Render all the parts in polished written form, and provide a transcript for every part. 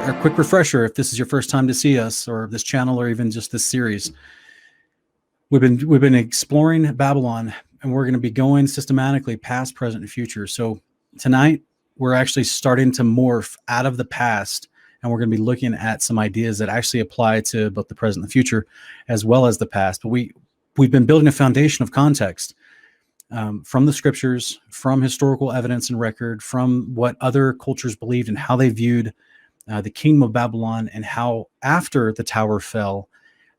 a quick refresher, if this is your first time to see us or this channel or even just this series, we've been exploring Babylon, and we're going to be going systematically past, present, and future. So tonight we're actually starting to morph out of the past, and we're going to be looking at some ideas that actually apply to both the present and the future, as well as the past. But we've been building a foundation of context from the scriptures, from historical evidence and record, from what other cultures believed and how they viewed the kingdom of Babylon, and how after the tower fell,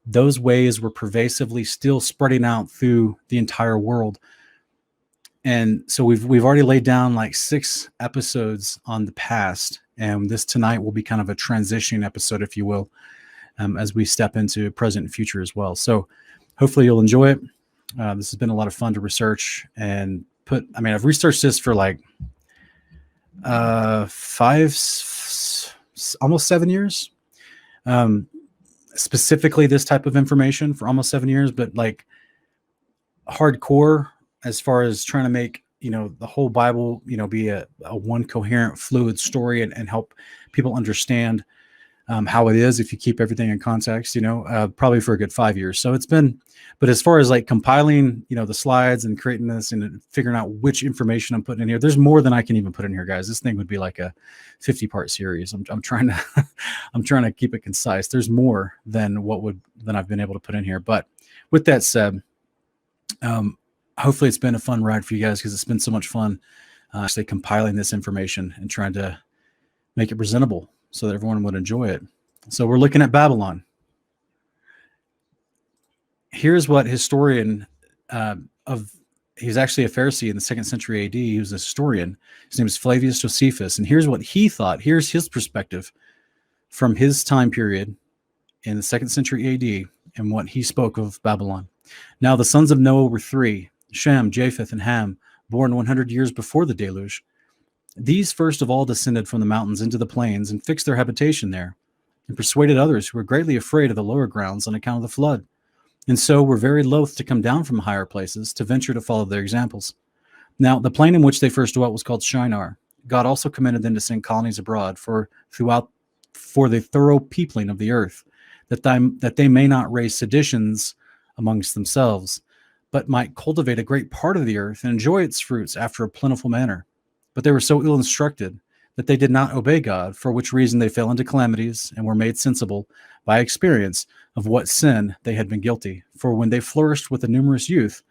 those ways were pervasively still spreading out through the entire world. And so we've already laid down like 6 episodes on the past, and this tonight will be kind of a transition episode, if you will, as we step into present and future as well. So hopefully you'll enjoy it. This has been a lot of fun to research and put. I mean, I've researched this for like almost 7 years. Specifically this type of information for almost 7 years, but like hardcore as far as trying to make, the whole Bible, be a one coherent, fluid story and help people understand how it is if you keep everything in context, probably for a good 5 years. So it's been, but as far as like compiling, the slides and creating this and figuring out which information I'm putting in here, there's more than I can even put in here, guys. This thing would be like a 50-part series. I'm trying to, I'm trying to keep it concise. There's more than than I've been able to put in here. But with that said, hopefully it's been a fun ride for you guys, because it's been so much fun actually compiling this information and trying to make it presentable so that everyone would enjoy it. So we're looking at Babylon. Here's what historian he was actually a Pharisee in the 2nd century AD. He was a historian. His name is Flavius Josephus. And here's what he thought. Here's his perspective from his time period in the 2nd century AD and what he spoke of Babylon. Now the sons of Noah were 3, Shem, Japheth, and Ham, born 100 years before the deluge. These first of all descended from the mountains into the plains and fixed their habitation there, and persuaded others who were greatly afraid of the lower grounds on account of the flood, and so were very loath to come down from higher places to venture to follow their examples. Now the plain in which they first dwelt was called Shinar. God also commanded them to send colonies abroad for the thorough peopling of the earth, that they may not raise seditions amongst themselves, but might cultivate a great part of the earth and enjoy its fruits after a plentiful manner. But they were so ill instructed that they did not obey God, for which reason they fell into calamities and were made sensible by experience of what sin they had been guilty. For when they flourished with a numerous youth,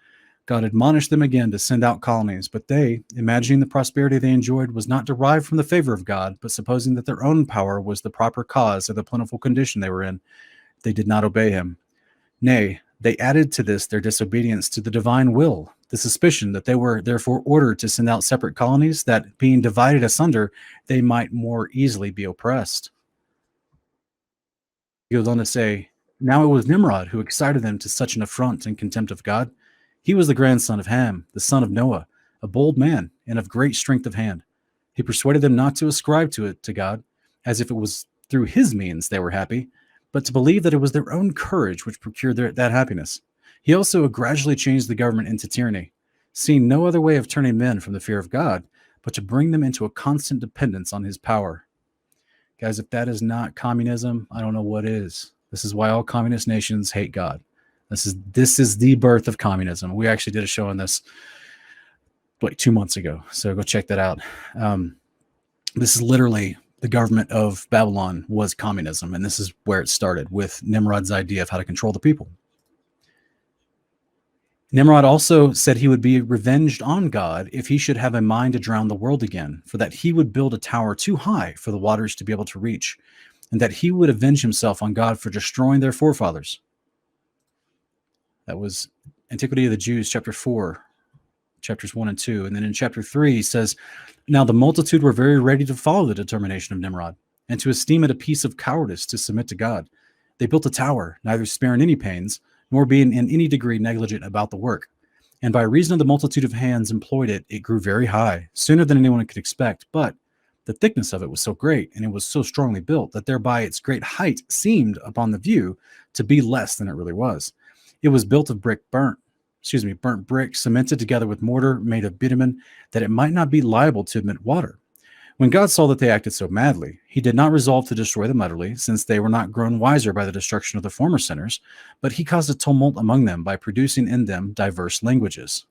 God admonished them again to send out colonies. But they, imagining the prosperity they enjoyed was not derived from the favor of God, but supposing that their own power was the proper cause of the plentiful condition they were in, they did not obey him. Nay, they added to this their disobedience to the divine will, the suspicion that they were therefore ordered to send out separate colonies, that being divided asunder, they might more easily be oppressed. He goes on to say, now it was Nimrod who excited them to such an affront and contempt of God. He was the grandson of Ham, the son of Noah, a bold man and of great strength of hand. He persuaded them not to ascribe to God, as if it was through his means they were happy, but to believe that it was their own courage which procured that happiness. He also gradually changed the government into tyranny, seeing no other way of turning men from the fear of God, but to bring them into a constant dependence on his power. Guys, if that is not communism, I don't know what is. This is why all communist nations hate God. This is the birth of communism. We actually did a show on this like 2 months ago, so go check that out. This is literally the government of Babylon was communism, and this is where it started with Nimrod's idea of how to control the people. Nimrod also said he would be revenged on God if he should have a mind to drown the world again, for that he would build a tower too high for the waters to be able to reach, and that he would avenge himself on God for destroying their forefathers. That was Antiquity of the Jews, chapter 4, chapters 1 and 2. And then in chapter 3, he says, now the multitude were very ready to follow the determination of Nimrod, and to esteem it a piece of cowardice to submit to God. They built a tower, neither sparing any pains, nor being in any degree negligent about the work. And by reason of the multitude of hands employed it grew very high, sooner than anyone could expect. But the thickness of it was so great, and it was so strongly built, that thereby its great height seemed, upon the view, to be less than it really was. It was built of burnt brick, cemented together with mortar made of bitumen, that it might not be liable to admit water. When God saw that they acted so madly, he did not resolve to destroy them utterly, since they were not grown wiser by the destruction of the former sinners, but he caused a tumult among them by producing in them diverse languages.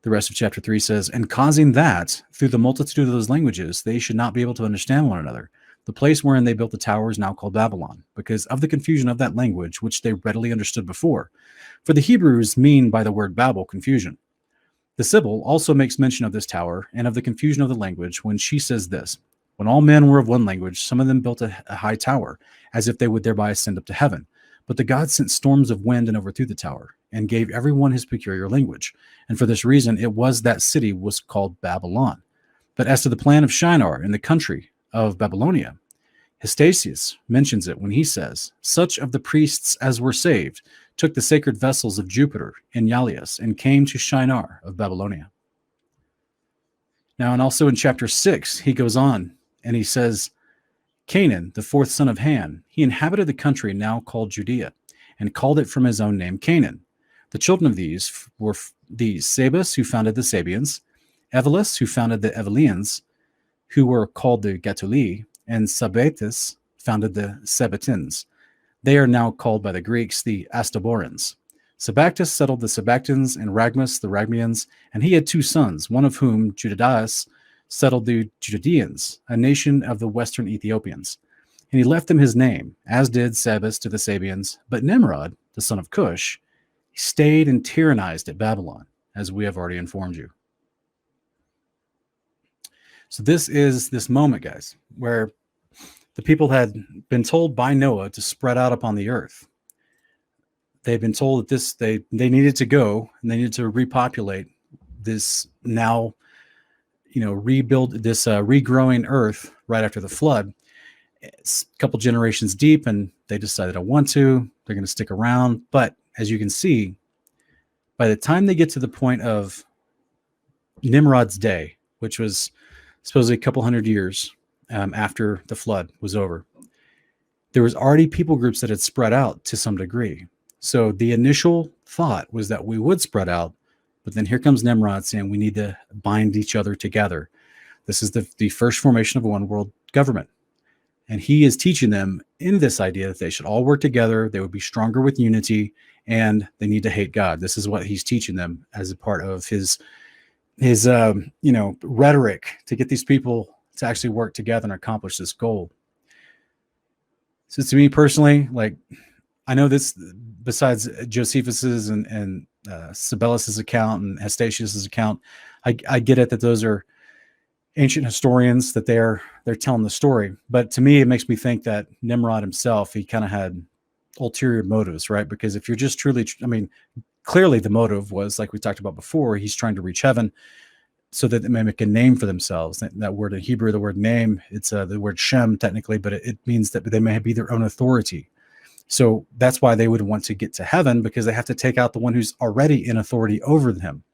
The rest of chapter 3 says, and causing that, through the multitude of those languages, they should not be able to understand one another. The place wherein they built the tower is now called Babylon, because of the confusion of that language, which they readily understood before. For the Hebrews mean by the word Babel confusion. The Sibyl also makes mention of this tower and of the confusion of the language when she says this, when all men were of one language, some of them built a high tower, as if they would thereby ascend up to heaven. But the gods sent storms of wind and overthrew the tower, and gave everyone his peculiar language. And for this reason, it was that city was called Babylon. But as to the plan of Shinar in the country of Babylonia, Hostasius mentions it when he says, such of the priests as were saved took the sacred vessels of Jupiter in Ialius and came to Shinar of Babylonia. Now, and also in chapter 6, he goes on and he says, Canaan, the fourth son of Ham, he inhabited the country now called Judea, and called it from his own name Canaan. The children of these were these, Sabus, who founded the Sabians, Evelus, who founded the Evelians, who were called the Gatuli, and Sabatis founded the Sabatins. They are now called by the Greeks the Astaborans. Sabactus settled the Sabactans, and Ragmus the Ragmians, and he had two sons, one of whom, Judadias, settled the Judeans, a nation of the western Ethiopians. And he left them his name, as did Sabas to the Sabians. But Nimrod, the son of Cush, he stayed and tyrannized at Babylon, as we have already informed you. So this is this moment, guys, where the people had been told by Noah to spread out upon the earth. They've been told that they needed to go and they needed to repopulate this now, rebuild this regrowing earth right after the flood. It's a couple generations deep, and they decided, They're going to stick around. But as you can see, by the time they get to the point of Nimrod's day, which was supposedly a couple hundred years after the flood was over, there was already people groups that had spread out to some degree. So the initial thought was that we would spread out, but then here comes Nimrod saying we need to bind each other together. This is the first formation of a one world government. And he is teaching them in this idea that they should all work together, they would be stronger with unity, and they need to hate God. This is what he's teaching them as a part of his rhetoric to get these people to actually work together and accomplish this goal. So to me personally, I know this, besides Josephus's and Sibelius's account and Hostasius's account, I get it that those are ancient historians, that they're telling the story. But to me, it makes me think that Nimrod himself, he kind of had ulterior motives, right? Because if you're just truly, clearly the motive was, like we talked about before, he's trying to reach heaven so that they may make a name for themselves. That word in Hebrew, the word name, it's the word Shem technically, but it means that they may be their own authority. So that's why they would want to get to heaven, because they have to take out the one who's already in authority over them.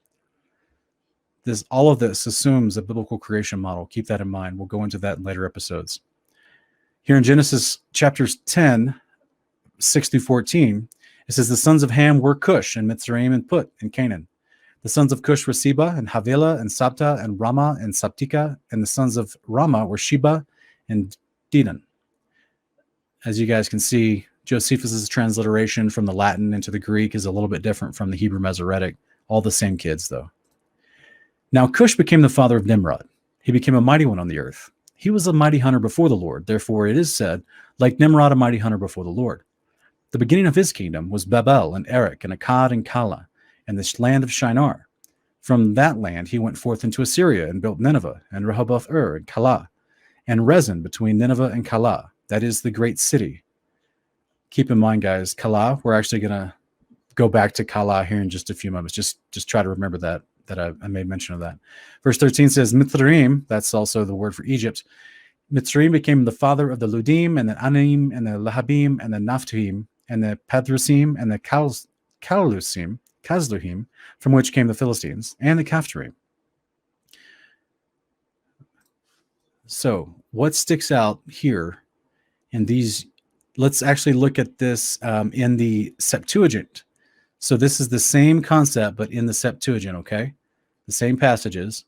All of this assumes a biblical creation model. Keep that in mind. We'll go into that in later episodes. Here in Genesis chapters 10, 6 through 14, it says, the sons of Ham were Cush and Mitzrayim and Put in Canaan. The sons of Cush were Seba and Havilah and Sabta and Rama and Sabtika, and the sons of Rama were Sheba and Dedan. As you guys can see, Josephus's transliteration from the Latin into the Greek is a little bit different from the Hebrew Masoretic. All the same kids, though. Now Cush became the father of Nimrod. He became a mighty one on the earth. He was a mighty hunter before the Lord. Therefore it is said, like Nimrod, a mighty hunter before the Lord. The beginning of his kingdom was Babel and Erech and Akkad and Kala and the land of Shinar. From that land he went forth into Assyria and built Nineveh and Rehoboth-ur and Kala and Rezin between Nineveh and Kala. That is the great city. Keep in mind, guys, Kala, we're actually going to go back to Kala here in just a few moments. Just try to remember that I made mention of that. Verse 13 says, Mitzrayim, that's also the word for Egypt. Mitzrayim became the father of the Ludim and the Anim and the Lahabim and the Naphtuhim and the Pathrusim and the Kazluhim, from which came the Philistines, and the Caphtorim. So what sticks out here in these? Let's actually look at this in the Septuagint. So this is the same concept, but in the Septuagint, okay? The same passages.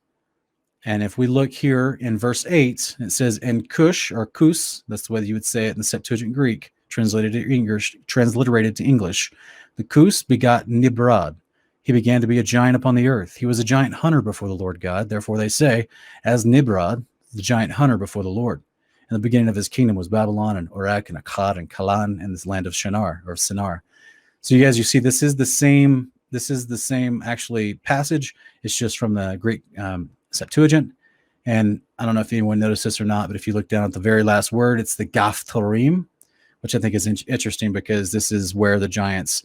And if we look here in verse 8, it says, and Cush, or Kus, that's the way you would say it in the Septuagint Greek, transliterated to English. The Kus begot Nimrod. He began to be a giant upon the earth. He was a giant hunter before the Lord God. Therefore they say, as Nimrod, the giant hunter before the Lord. And the beginning of his kingdom was Babylon and Uruk and Akkad and Kalan and this land of Shinar or Sinar. So you guys, you see, this is the same actually passage. It's just from the Greek Septuagint. And I don't know if anyone noticed this or not, but if you look down at the very last word, it's the GabTV, which I think is interesting because this is where the giants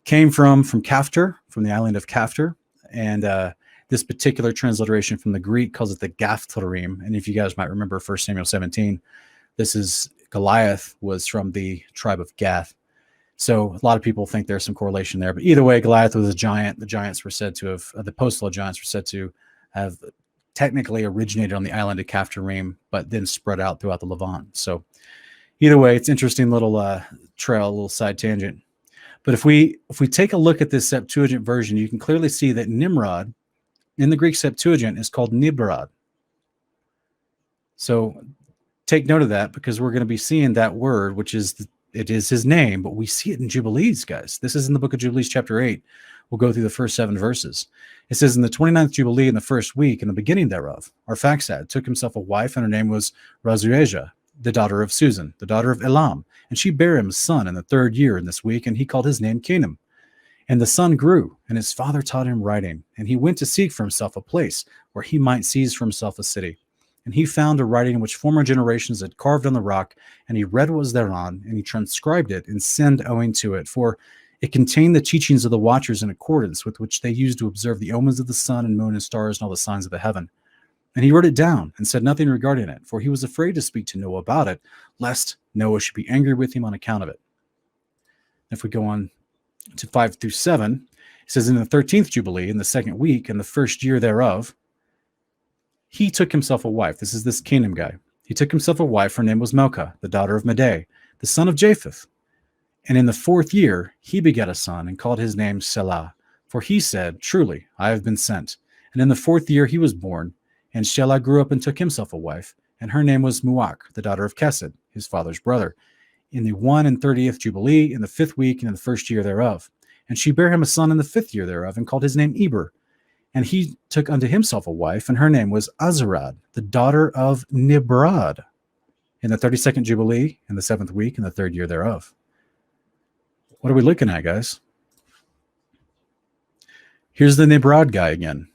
came from Kaftor, from the island of Kaftor. And this particular transliteration from the Greek calls it the GabTV. And if you guys might remember 1 Samuel 17, this is Goliath was from the tribe of Gath. So a lot of people think there's some correlation there. But either way, Goliath was a giant. The giants were said to have, the postal giants were said to have technically originated on the island of Kaftarim, but then spread out throughout the Levant. So either way, it's interesting little trail, a little side tangent. But if we take a look at this Septuagint version, you can clearly see that Nimrod in the Greek Septuagint is called Nimrod. So take note of that because we're going to be seeing that word, which is it is his name, but we see it in Jubilees, guys. This is in the book of Jubilees, chapter 8. We'll go through the first 7 verses. It says, in the 29th Jubilee, in the first week, in the beginning thereof, Arphaxad took himself a wife, and her name was Razueja, the daughter of Susan, the daughter of Elam. And she bare him a son in the 3rd year in this week, and he called his name Canaan. And the son grew, and his father taught him writing. And he went to seek for himself a place where he might seize for himself a city. And he found a writing which former generations had carved on the rock, and he read what was thereon, and he transcribed it, and sinned owing to it. For it contained the teachings of the watchers in accordance with which they used to observe the omens of the sun and moon and stars and all the signs of the heaven. And he wrote it down and said nothing regarding it, for he was afraid to speak to Noah about it, lest Noah should be angry with him on account of it. If we go on to 5 through 7, it says, in the 13th Jubilee, in the 2nd week, in the 1st year thereof, he took himself a wife. This is this Canaan guy. He took himself a wife. Her name was Milcah, the daughter of Medai, the son of Japheth. And in the 4th year, he begat a son and called his name Selah. For he said, truly, I have been sent. And in the 4th year, he was born. And Shelah grew up and took himself a wife. And her name was Muach, the daughter of Kesed, his father's brother. In the 31st Jubilee, in the 5th week, and in the 1st year thereof. And she bare him a son in the 5th year thereof, and called his name Eber. And he took unto himself a wife, and her name was Azarad, the daughter of Nimrod, in the 32nd Jubilee, in the 7th week, in the 3rd year thereof. What are we looking at, guys? Here's the Nimrod guy again.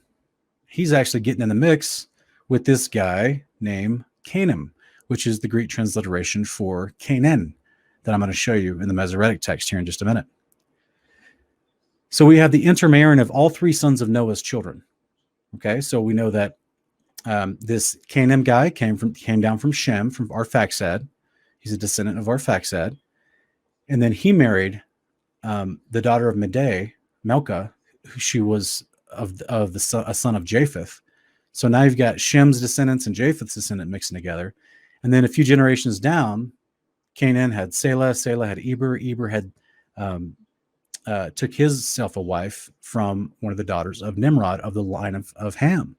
He's actually getting in the mix with this guy named Canaan, which is the Greek transliteration for Canaan that I'm going to show you in the Masoretic text here in just a minute. So we have the intermarrying of all 3 sons of Noah's children. Okay, so we know that this Canaan guy came down from Shem, from Arphaxad. He's a descendant of Arphaxad. And then he married the daughter of Medai, Milcah, who she was a son of Japheth. So now you've got Shem's descendants and Japheth's descendant mixing together. And then a few generations down, Canaan had Selah, Selah had Eber, Eber had took himself a wife from one of the daughters of Nimrod of the line of Ham.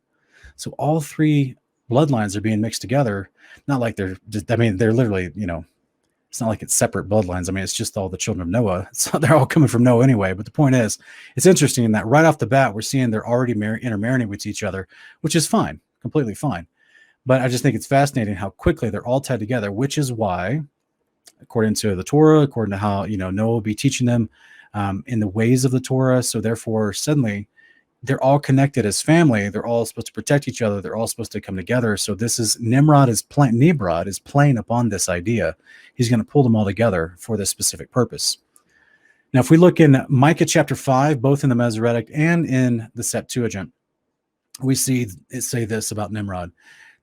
So all 3 bloodlines are being mixed together. Not like they're literally, it's not like it's separate bloodlines. I mean, it's just all the children of Noah. So they're all coming from Noah anyway. But the point is, it's interesting in that right off the bat, we're seeing they're already intermarrying with each other, which is fine, completely fine. But I just think it's fascinating how quickly they're all tied together, which is why, according to the Torah, according to how, Noah will be teaching them in the ways of the Torah. So therefore, suddenly, they're all connected as family. They're all supposed to protect each other. They're all supposed to come together. So this is Nimrod is playing upon this idea. He's going to pull them all together for this specific purpose. Now, if we look in Micah chapter 5, both in the Masoretic and in the Septuagint, we see it say this about Nimrod,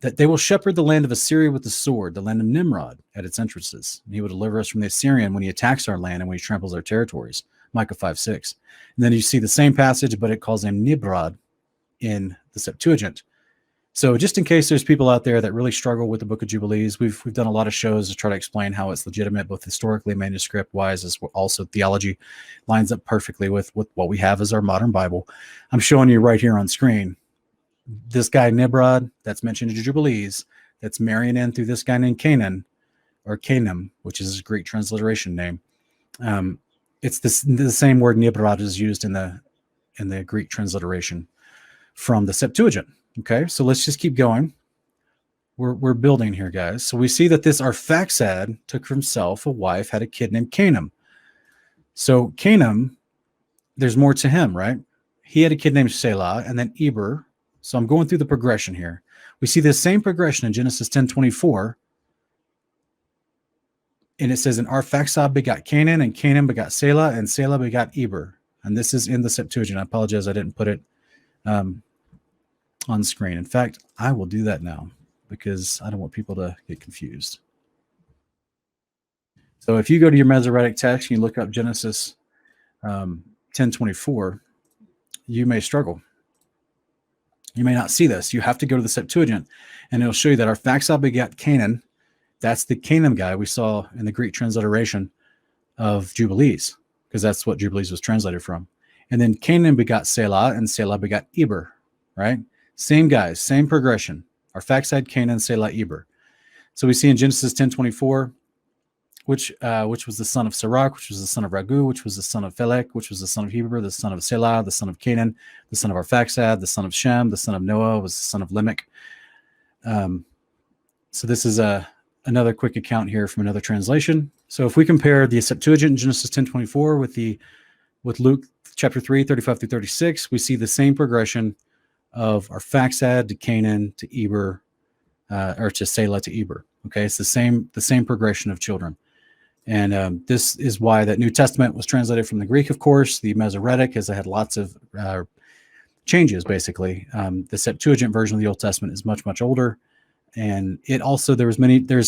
that they will shepherd the land of Assyria with the sword, the land of Nimrod at its entrances. And he will deliver us from the Assyrian when he attacks our land and when he tramples our territories. Micah 5:6. And then you see the same passage, but it calls him Nimrod in the Septuagint. So just in case there's people out there that really struggle with the Book of Jubilees, we've done a lot of shows to try to explain how it's legitimate, both historically, manuscript-wise, as also theology lines up perfectly with what we have as our modern Bible. I'm showing you right here on screen this guy Nimrod, that's mentioned in Jubilees, that's marrying in through this guy named Canaan, or Canaan, which is his Greek transliteration name. It's the same word Nimrod is used in the Greek transliteration from the Septuagint. Okay, so let's just keep going. We're building here, guys. So we see that this Arphaxad took for himself a wife, had a kid named Canaan. So Canaan, there's more to him, right? He had a kid named Selah, and then Eber. So I'm going through the progression here. We see this same progression in Genesis 10:24. And it says, and Arphaxad begot Canaan, and Canaan begot Selah, and Selah begot Eber. And this is in the Septuagint. I apologize, I didn't put it on screen. In fact, I will do that now because I don't want people to get confused. So if you go to your Masoretic text and you look up Genesis 10:24, you may struggle. You may not see this. You have to go to the Septuagint, and it'll show you that Arphaxad begat Canaan. That's the Canaan guy we saw in the Greek transliteration of Jubilees, because that's what Jubilees was translated from. And then Canaan begot Selah, and Selah begot Eber, right? Same guys, same progression. Arphaxad, Canaan, Selah, Eber. So we see in Genesis 10:24, which was the son of Sirach, which was the son of Ragu, which was the son of Phelek, which was the son of Heber, the son of Selah, the son of Canaan, the son of Arphaxad, the son of Shem, the son of Noah, was the son of Lamech. So this is another quick account here from another translation. So if we compare the Septuagint in Genesis 10:24 with Luke chapter 3, 35 through 36, we see the same progression of Arphaxad to Canaan to Eber, or to Selah to Eber. Okay, it's the same progression of children. And this is why that New Testament was translated from the Greek, of course. The Masoretic, as it had lots of changes, basically. The Septuagint version of the Old Testament is much, much older. And it also, there's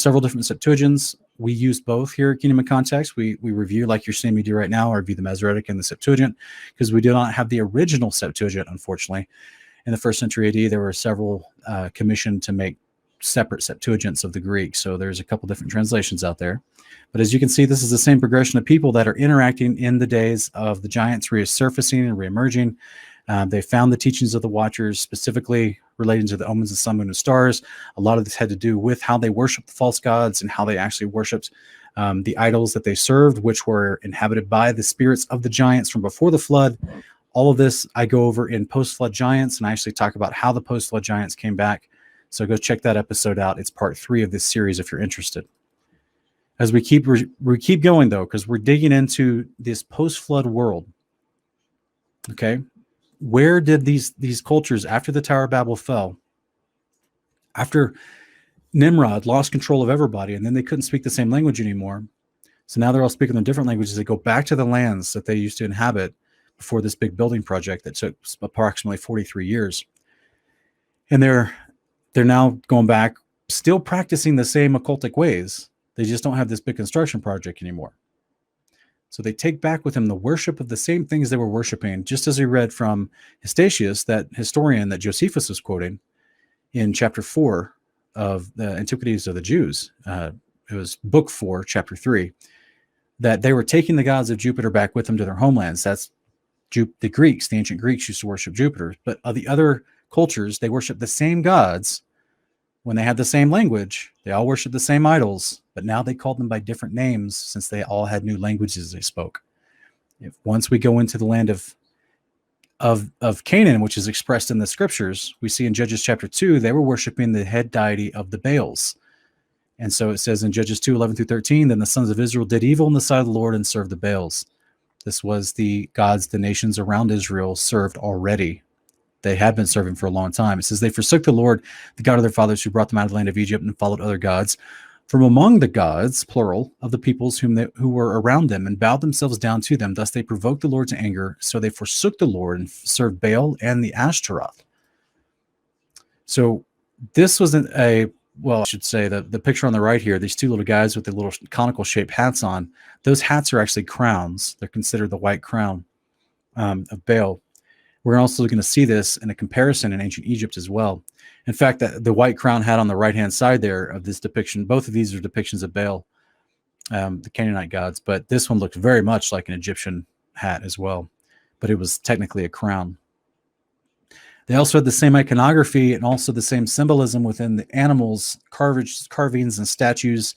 several different Septuagints. We use both here at Kingdom of Context. We review, like you're seeing me do right now, I review the Masoretic and the Septuagint, because we do not have the original Septuagint, unfortunately. In the 1st century AD, there were several commissioned to make separate Septuagints of the Greek. So there's a couple different translations out there. But as you can see, this is the same progression of people that are interacting in the days of the giants resurfacing and reemerging. They found the teachings of the Watchers, specifically relating to the omens of sun, moon, and stars. A lot of this had to do with how they worshiped the false gods and how they actually worshipped the idols that they served, which were inhabited by the spirits of the giants from before the flood. All of this I go over in Post-Flood Giants, and I actually talk about how the Post-Flood Giants came back. So go check that episode out. It's part 3 of this series if you're interested. As we keep going, though, because we're digging into this post-flood world. Okay, where did these cultures, after the Tower of Babel fell, after Nimrod lost control of everybody, and then they couldn't speak the same language anymore, so now they're all speaking the different languages. They go back to the lands that they used to inhabit before this big building project that took approximately 43 years, and they're now going back, still practicing the same occultic ways. They just don't have this big construction project anymore. So they take back with them the worship of the same things they were worshiping, just as we read from Hystatius, that historian that Josephus was quoting in chapter 4 of the Antiquities of the Jews. It was book 4, chapter 3, that they were taking the gods of Jupiter back with them to their homelands. That's the Greeks, the ancient Greeks used to worship Jupiter. But of the other cultures, they worship the same gods. When they had the same language, they all worshiped the same idols, but now they called them by different names since they all had new languages they spoke. Once we go into the land of Canaan, which is expressed in the scriptures, we see in Judges chapter 2, they were worshiping the head deity of the Baals. And so it says in Judges 2, 11 through 13, then the sons of Israel did evil in the sight of the Lord and served the Baals. This was the gods the nations around Israel served already. They had been serving for a long time. It says they forsook the Lord, the God of their fathers, who brought them out of the land of Egypt, and followed other gods from among the gods, plural, of the peoples who were around them, and bowed themselves down to them. Thus they provoked the Lord to anger. So they forsook the Lord and served Baal and the Ashtaroth. So this wasn't I should say the picture on the right here, these two little guys with the little conical shaped hats on, those hats are actually crowns. They're considered the white crown of Baal. We're also going to see this in a comparison in ancient Egypt as well. In fact, the white crown hat on the right-hand side there of this depiction, both of these are depictions of Baal, the Canaanite gods, but this one looked very much like an Egyptian hat as well, but it was technically a crown. They also had the same iconography and also the same symbolism within the animals, carvings and statues,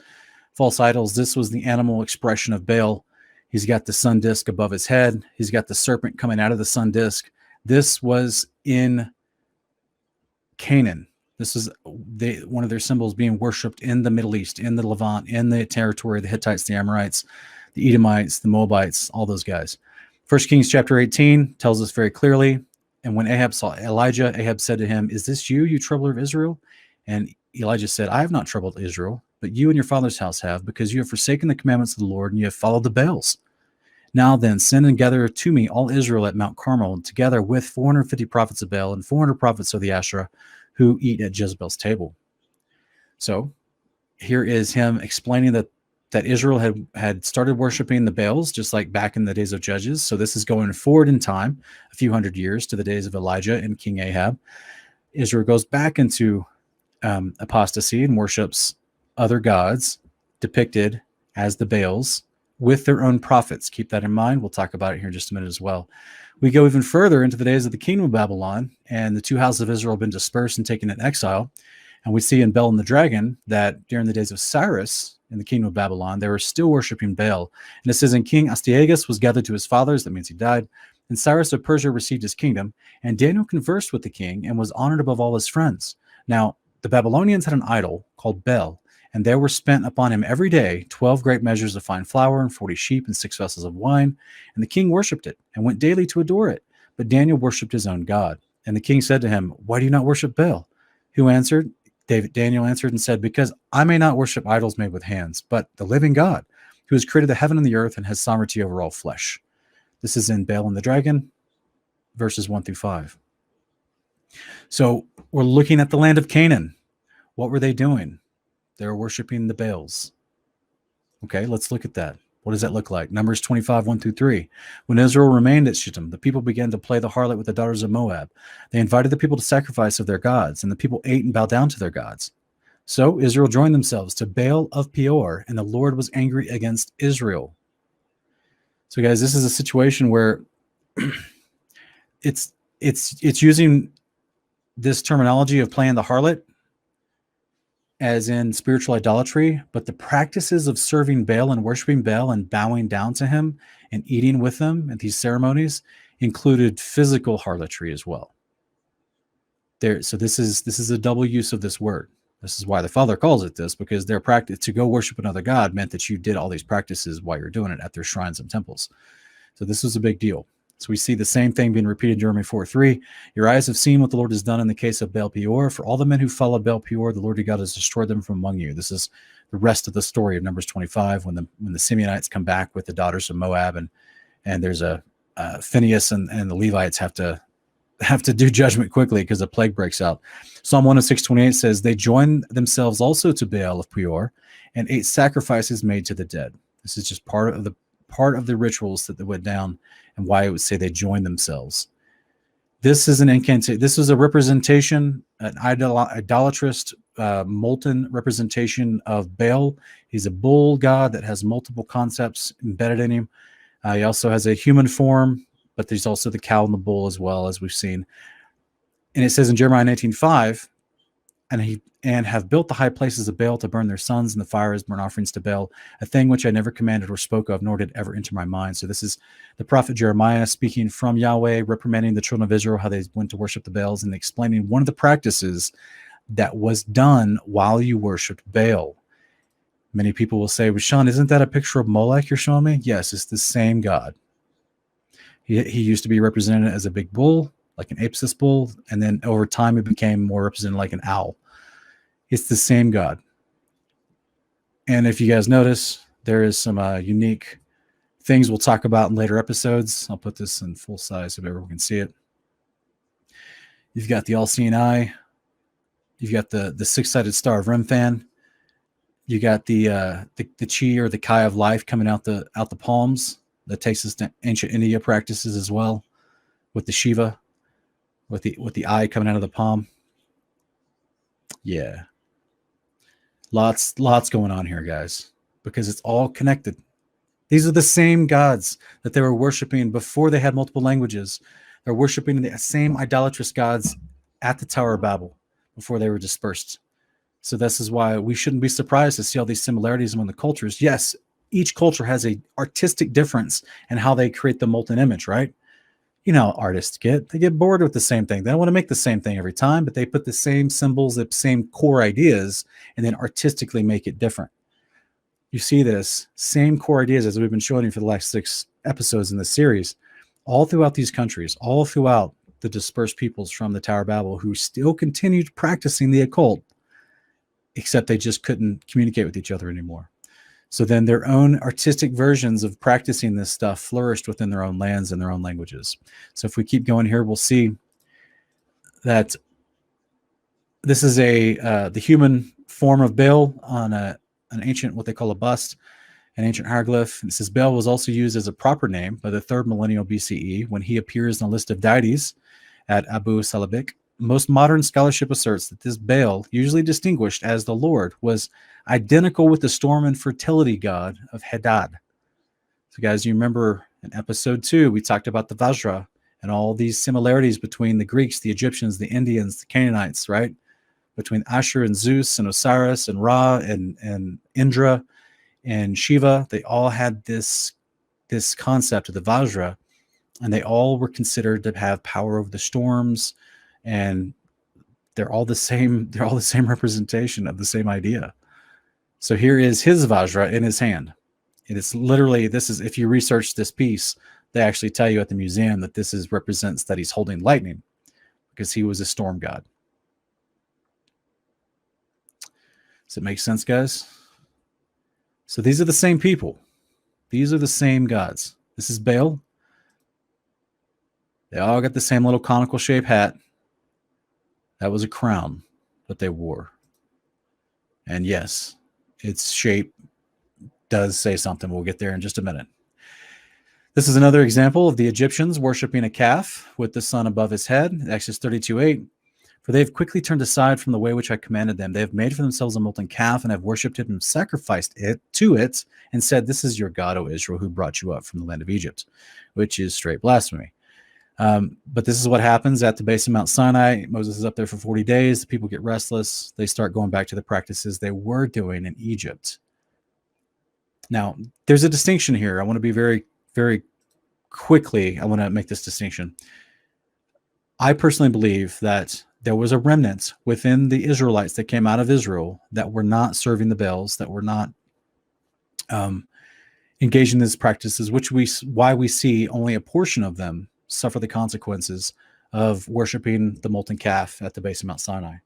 false idols. This was the animal expression of Baal. He's got the sun disk above his head. He's got the serpent coming out of the sun disk. This was in Canaan. This is one of their symbols being worshipped in the Middle East, in the Levant, in the territory, the Hittites, the Amorites, the Edomites, the Moabites, all those guys. 1 Kings chapter 18 tells us very clearly, and when Ahab saw Elijah, Ahab said to him, "Is this you, you troubler of Israel?" And Elijah said, "I have not troubled Israel, but you and your father's house have, because you have forsaken the commandments of the Lord, and you have followed the Baals. Now then, send and gather to me all Israel at Mount Carmel, together with 450 prophets of Baal and 400 prophets of the Asherah, who eat at Jezebel's table." So here is him explaining that Israel had started worshiping the Baals, just like back in the days of Judges. So this is going forward in time, a few hundred years, to the days of Elijah and King Ahab. Israel goes back into apostasy and worships other gods depicted as the Baals with their own prophets. Keep that in mind. We'll talk about it here in just a minute as well. We go even further into the days of the kingdom of Babylon, and the two houses of Israel have been dispersed and taken in exile. And we see in Bel and the Dragon that during the days of Cyrus in the kingdom of Babylon, they were still worshiping Baal. And it says, "And King Astyages was gathered to his fathers," that means he died, "and Cyrus of Persia received his kingdom. And Daniel conversed with the king and was honored above all his friends. Now, the Babylonians had an idol called Bel, and there were spent upon him every day 12 great measures of fine flour and 40 sheep and 6 vessels of wine. And the king worshipped it and went daily to adore it. But Daniel worshipped his own God. And the king said to him, 'Why do you not worship Baal?' Who answered? Daniel answered and said, 'Because I may not worship idols made with hands, but the living God, who has created the heaven and the earth and has sovereignty over all flesh.'" This is in Baal and the Dragon, verses 1-5. So we're looking at the land of Canaan. What were they doing? They were worshiping the Baals. Okay, let's look at that. What does that look like? Numbers 25, 1-3. "When Israel remained at Shittim, the people began to play the harlot with the daughters of Moab. They invited the people to sacrifice of their gods, and the people ate and bowed down to their gods. So Israel joined themselves to Baal of Peor, and the Lord was angry against Israel." So guys, this is a situation where it's using this terminology of playing the harlot as in spiritual idolatry, but the practices of serving Baal and worshiping Baal and bowing down to him and eating with them at these ceremonies included physical harlotry as well. So this is a double use of this word. This is why the Father calls it this, because their practice to go worship another god meant that you did all these practices while you're doing it at their shrines and temples. So this was a big deal. So we see the same thing being repeated in Jeremiah 4:3. "Your eyes have seen what the Lord has done in the case of Baal Peor. For all the men who followed Baal Peor, the Lord your God has destroyed them from among you." This is the rest of the story of Numbers 25, when the Simeonites come back with the daughters of Moab, and there's a Phinehas and the Levites have to do judgment quickly because a plague breaks out. Psalm 106:28 says, "They joined themselves also to Baal of Peor and ate sacrifices made to the dead." This is just part of the rituals that went down, and why it would say they joined themselves. This is an incantation. This is a representation, an idolatrous, molten representation of Baal. He's a bull god that has multiple concepts embedded in him. He also has a human form, but there's also the cow and the bull as well, as we've seen. And it says in Jeremiah 19:5, and have built the high places of Baal to burn their sons in the fire as burnt offerings to Baal, a thing which I never commanded or spoke of, nor did ever enter my mind. So this is the prophet Jeremiah speaking from Yahweh, reprimanding the children of Israel, how they went to worship the Baals, and explaining one of the practices that was done while you worshiped Baal. Many people will say, "Well, Sean, isn't that a picture of Molech you're showing me?" Yes, it's the same God. He used to be represented as a big bull, like an Apis bull, and then over time it became more represented like an owl. It's the same God. And if you guys notice, there is some unique things we'll talk about in later episodes. I'll put this in full size so everyone can see it. You've got the all-seeing eye. You've got the six-sided star of Remphan. You got the chi or the kai of life coming out the palms. That takes us to ancient India practices as well, with the Shiva, with the eye coming out of the palm. Yeah. Lots going on here, guys, because it's all connected. These are the same gods that they were worshiping before they had multiple languages. They're worshiping the same idolatrous gods at the Tower of Babel before they were dispersed. So this is why we shouldn't be surprised to see all these similarities among the cultures. Yes, each culture has a artistic difference in how they create the molten image, right? You know how artists get. They get bored with the same thing. They don't want to make the same thing every time, but they put the same symbols, the same core ideas, and then artistically make it different. You see this same core ideas as we've been showing you for the last 6 episodes in this series, all throughout these countries, all throughout the dispersed peoples from the Tower of Babel who still continued practicing the occult, except they just couldn't communicate with each other anymore. So then their own artistic versions of practicing this stuff flourished within their own lands and their own languages. So if we keep going here, we'll see that this is the human form of Baal on an ancient, what they call a bust, an ancient hieroglyph. And it says Baal was also used as a proper name by the 3rd millennial BCE when he appears in a list of deities at Abu Salabik. Most modern scholarship asserts that this Baal, usually distinguished as the Lord, was identical with the storm and fertility god of Hadad. So guys, you remember in episode 2, we talked about the Vajra and all these similarities between the Greeks, the Egyptians, the Indians, the Canaanites, right? Between Ashur and Zeus and Osiris and Ra and Indra and Shiva. They all had this concept of the Vajra, and they all were considered to have power over the storms, and they're all the same representation of the same idea. So here is his Vajra in his hand. It is literally, if you research this piece, they actually tell you at the museum that this represents that he's holding lightning because he was a storm god. Does it make sense, guys? So these are the same people. These are the same gods. This is Baal. They all got the same little conical shaped hat. That was a crown that they wore. And yes, its shape does say something. We'll get there in just a minute. This is another example of the Egyptians worshiping a calf with the sun above his head. Exodus 32:8. For they have quickly turned aside from the way which I commanded them. They have made for themselves a molten calf and have worshipped it and sacrificed it to it and said, this is your God, O Israel, who brought you up from the land of Egypt, which is straight blasphemy. But this is what happens at the base of Mount Sinai. Moses is up there for 40 days. The people get restless. They start going back to the practices they were doing in Egypt. Now, there's a distinction here. I want to be very, very quickly, I want to make this distinction. I personally believe that there was a remnant within the Israelites that came out of Israel that were not serving the Baals, that were not engaging in these practices, why we see only a portion of them suffer the consequences of worshiping the molten calf at the base of Mount Sinai.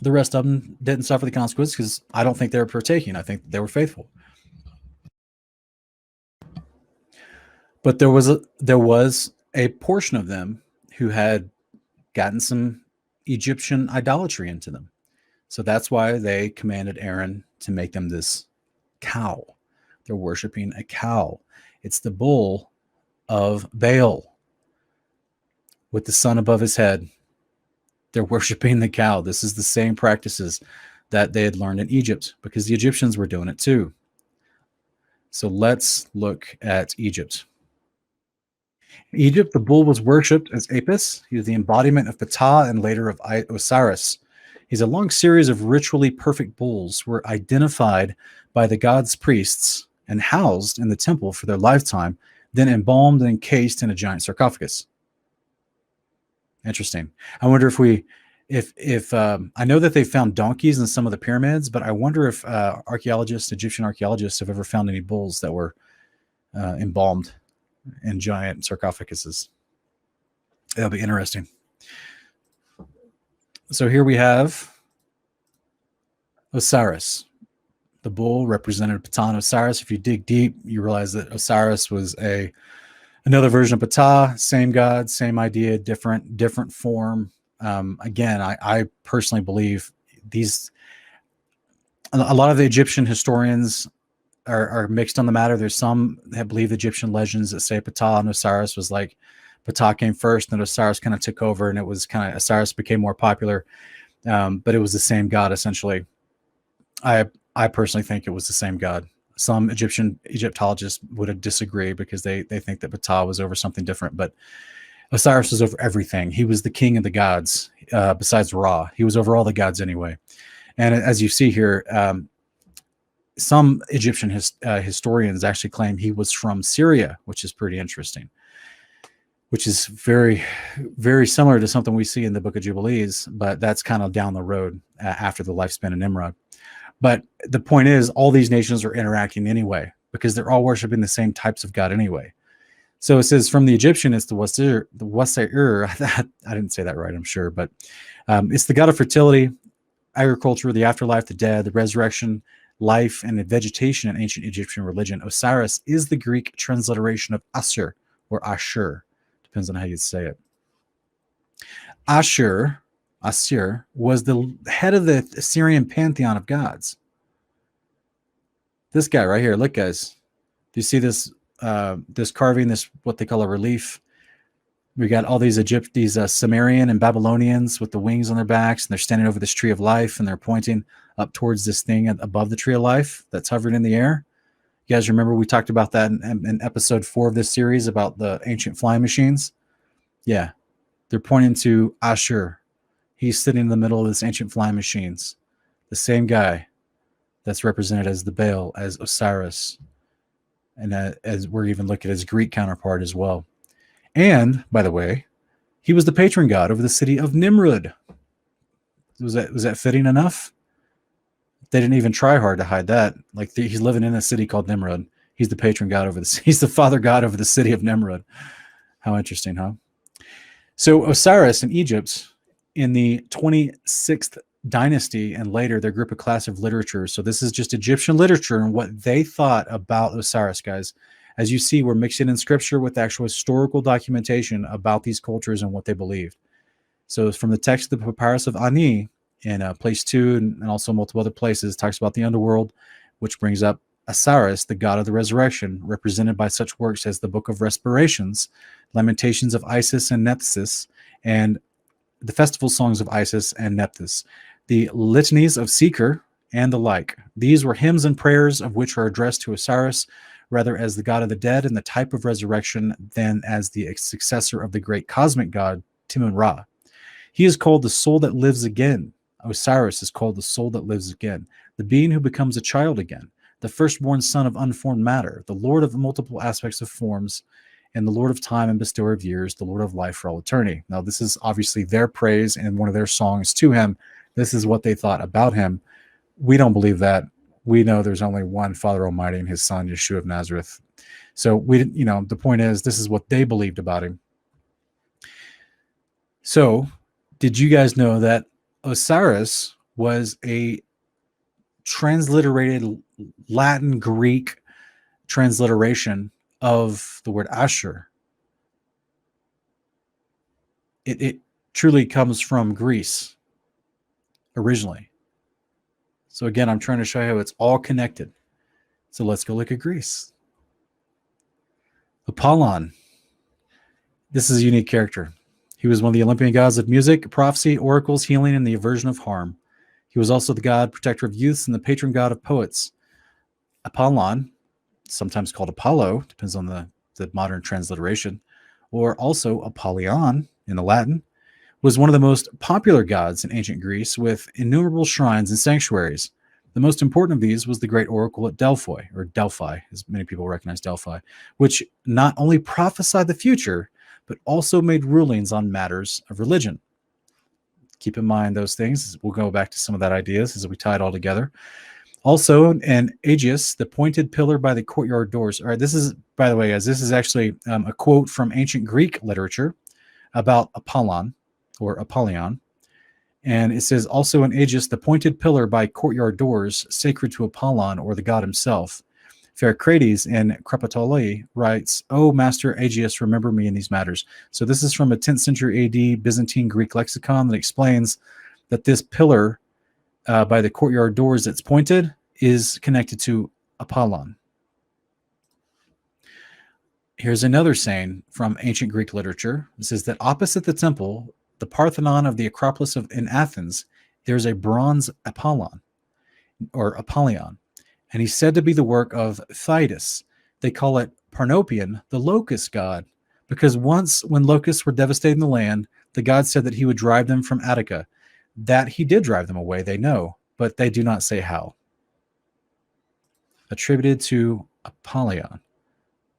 The rest of them didn't suffer the consequences because I don't think they were partaking. I think they were faithful. But there was a portion of them who had gotten some Egyptian idolatry into them. So that's why they commanded Aaron to make them this cow. They're worshiping a cow. It's the bull of Baal with the sun above his head. They're worshiping the cow. This is the same practices that they had learned in Egypt because the Egyptians were doing it too. So let's look at Egypt. In Egypt, the bull was worshipped as Apis. He was the embodiment of Ptah and later of Osiris. He's a long series of ritually perfect bulls were identified by the god's priests and housed in the temple for their lifetime, then embalmed and encased in a giant sarcophagus. Interesting. I wonder if I know that they found donkeys in some of the pyramids, but I wonder if Egyptian archaeologists have ever found any bulls that were embalmed in giant sarcophaguses. That'll be interesting. So here we have Osiris. The bull represented Ptah and Osiris. If you dig deep, you realize that Osiris was another version of Ptah, same god, same idea, different form. Again, I personally believe a lot of the Egyptian historians are mixed on the matter. There's some that believe Egyptian legends that say Ptah and Osiris was like Ptah came first and Osiris kind of took over, and it was kind of Osiris became more popular. But it was the same god essentially. I personally think it was the same god. Some Egyptologists would disagree because they think that Ptah was over something different, but Osiris was over everything. He was the king of the gods, besides Ra. He was over all the gods anyway. And as you see here, some Egyptian historians actually claim he was from Syria, which is pretty interesting, which is very, very similar to something we see in the Book of Jubilees, but that's kind of down the road after the lifespan of Nimrod. But the point is, all these nations are interacting anyway, because they're all worshiping the same types of God anyway. So it says from the Egyptian, it's the Wasir. I didn't say that right, I'm sure, but it's the god of fertility, agriculture, the afterlife, the dead, the resurrection, life, and the vegetation in ancient Egyptian religion. Osiris is the Greek transliteration of Asur, or Ashur. Depends on how you say it. Asur was the head of the Assyrian pantheon of gods. This guy right here, look, guys. Do you see this this carving, this what they call a relief? We got all these Sumerian and Babylonians with the wings on their backs, and they're standing over this tree of life, and they're pointing up towards this thing above the tree of life that's hovering in the air. You guys remember we talked about that in episode 4 of this series about the ancient flying machines? Yeah, they're pointing to Ashur. He's sitting in the middle of this ancient flying machines. The same guy that's represented as the Baal, as Osiris, and as we're even looking at his Greek counterpart as well. And, by the way, he was the patron god over the city of Nimrod. Was that fitting enough? They didn't even try hard to hide that. Like, he's living in a city called Nimrod. He's the patron god over he's the father god over the city of Nimrod. How interesting, huh? So Osiris in Egypt, in the 26th dynasty and later, their group of class of literature. So this is just Egyptian literature and what they thought about Osiris, guys. As you see, we're mixing in scripture with actual historical documentation about these cultures and what they believed. So from the text of the Papyrus of Ani in place 2 and also multiple other places, talks about the underworld, which brings up Osiris, the god of the resurrection, represented by such works as the Book of Respirations, Lamentations of Isis and Nephthys, and the festival songs of Isis and Nephthys, the litanies of Seeker, and the like. These were hymns and prayers of which are addressed to Osiris, rather as the god of the dead and the type of resurrection than as the successor of the great cosmic god Timun Ra. He is called the soul that lives again. Osiris is called the soul that lives again, the being who becomes a child again, the firstborn son of unformed matter, the Lord of multiple aspects of forms, and the Lord of time and bestower of years, the Lord of life for all eternity. Now, this is obviously their praise and one of their songs to him. This is what they thought about him. We don't believe that. We know there's only one Father Almighty and his son, Yeshua of Nazareth. So the point is, this is what they believed about him. So did you guys know that Osiris was a transliterated Latin Greek transliteration of the word Ashur? It truly comes from Greece originally. So again, I'm trying to show you how it's all connected. So let's go look at Greece. Apollyon. This is a unique character. He was one of the Olympian gods of music, prophecy, oracles, healing, and the aversion of harm. He was also the god protector of youths and the patron god of poets. Apollyon, sometimes called Apollo, depends on the modern transliteration, or also Apollyon in the Latin, was one of the most popular gods in ancient Greece with innumerable shrines and sanctuaries. The most important of these was the great oracle at Delphi, or Delphi, as many people recognize Delphi, which not only prophesied the future, but also made rulings on matters of religion. Keep in mind those things. We'll go back to some of that ideas as we tie it all together. Also, an Aegeus, the pointed pillar by the courtyard doors. All right, this is, by the way, guys, this is actually a quote from ancient Greek literature about Apollyon, or Apollyon. And it says, also an Aegeus, the pointed pillar by courtyard doors, sacred to Apollyon, or the god himself. Pherocrates in Crepatoli writes, "O Master Aegeus, remember me in these matters." So this is from a 10th century AD Byzantine Greek lexicon that explains that this pillar by the courtyard doors that's pointed is connected to Apollyon. Here's another saying from ancient Greek literature. It says that opposite the temple, the Parthenon of the Acropolis in Athens, there's a bronze Apollyon, or Apollyon. And he's said to be the work of Thydus. They call it Parnopian, the locust god, because once when locusts were devastating the land, the god said that he would drive them from Attica. That he did drive them away, they know, but they do not say how. Attributed to Apollyon.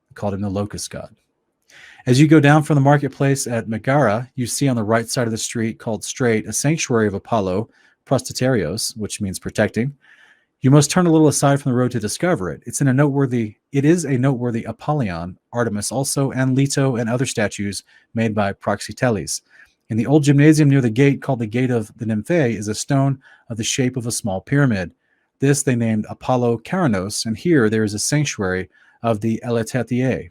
They called him the locust god. As you go down from the marketplace at Megara, you see on the right side of the street called Straight a sanctuary of Apollo, Prostatarios, which means protecting. You must turn a little aside from the road to discover it. It is a noteworthy Apollyon, Artemis also, and Leto and other statues made by Praxiteles. In the old gymnasium near the gate, called the Gate of the Nymphae, is a stone of the shape of a small pyramid. This they named Apollo Karanos, and here there is a sanctuary of the Elethethiae.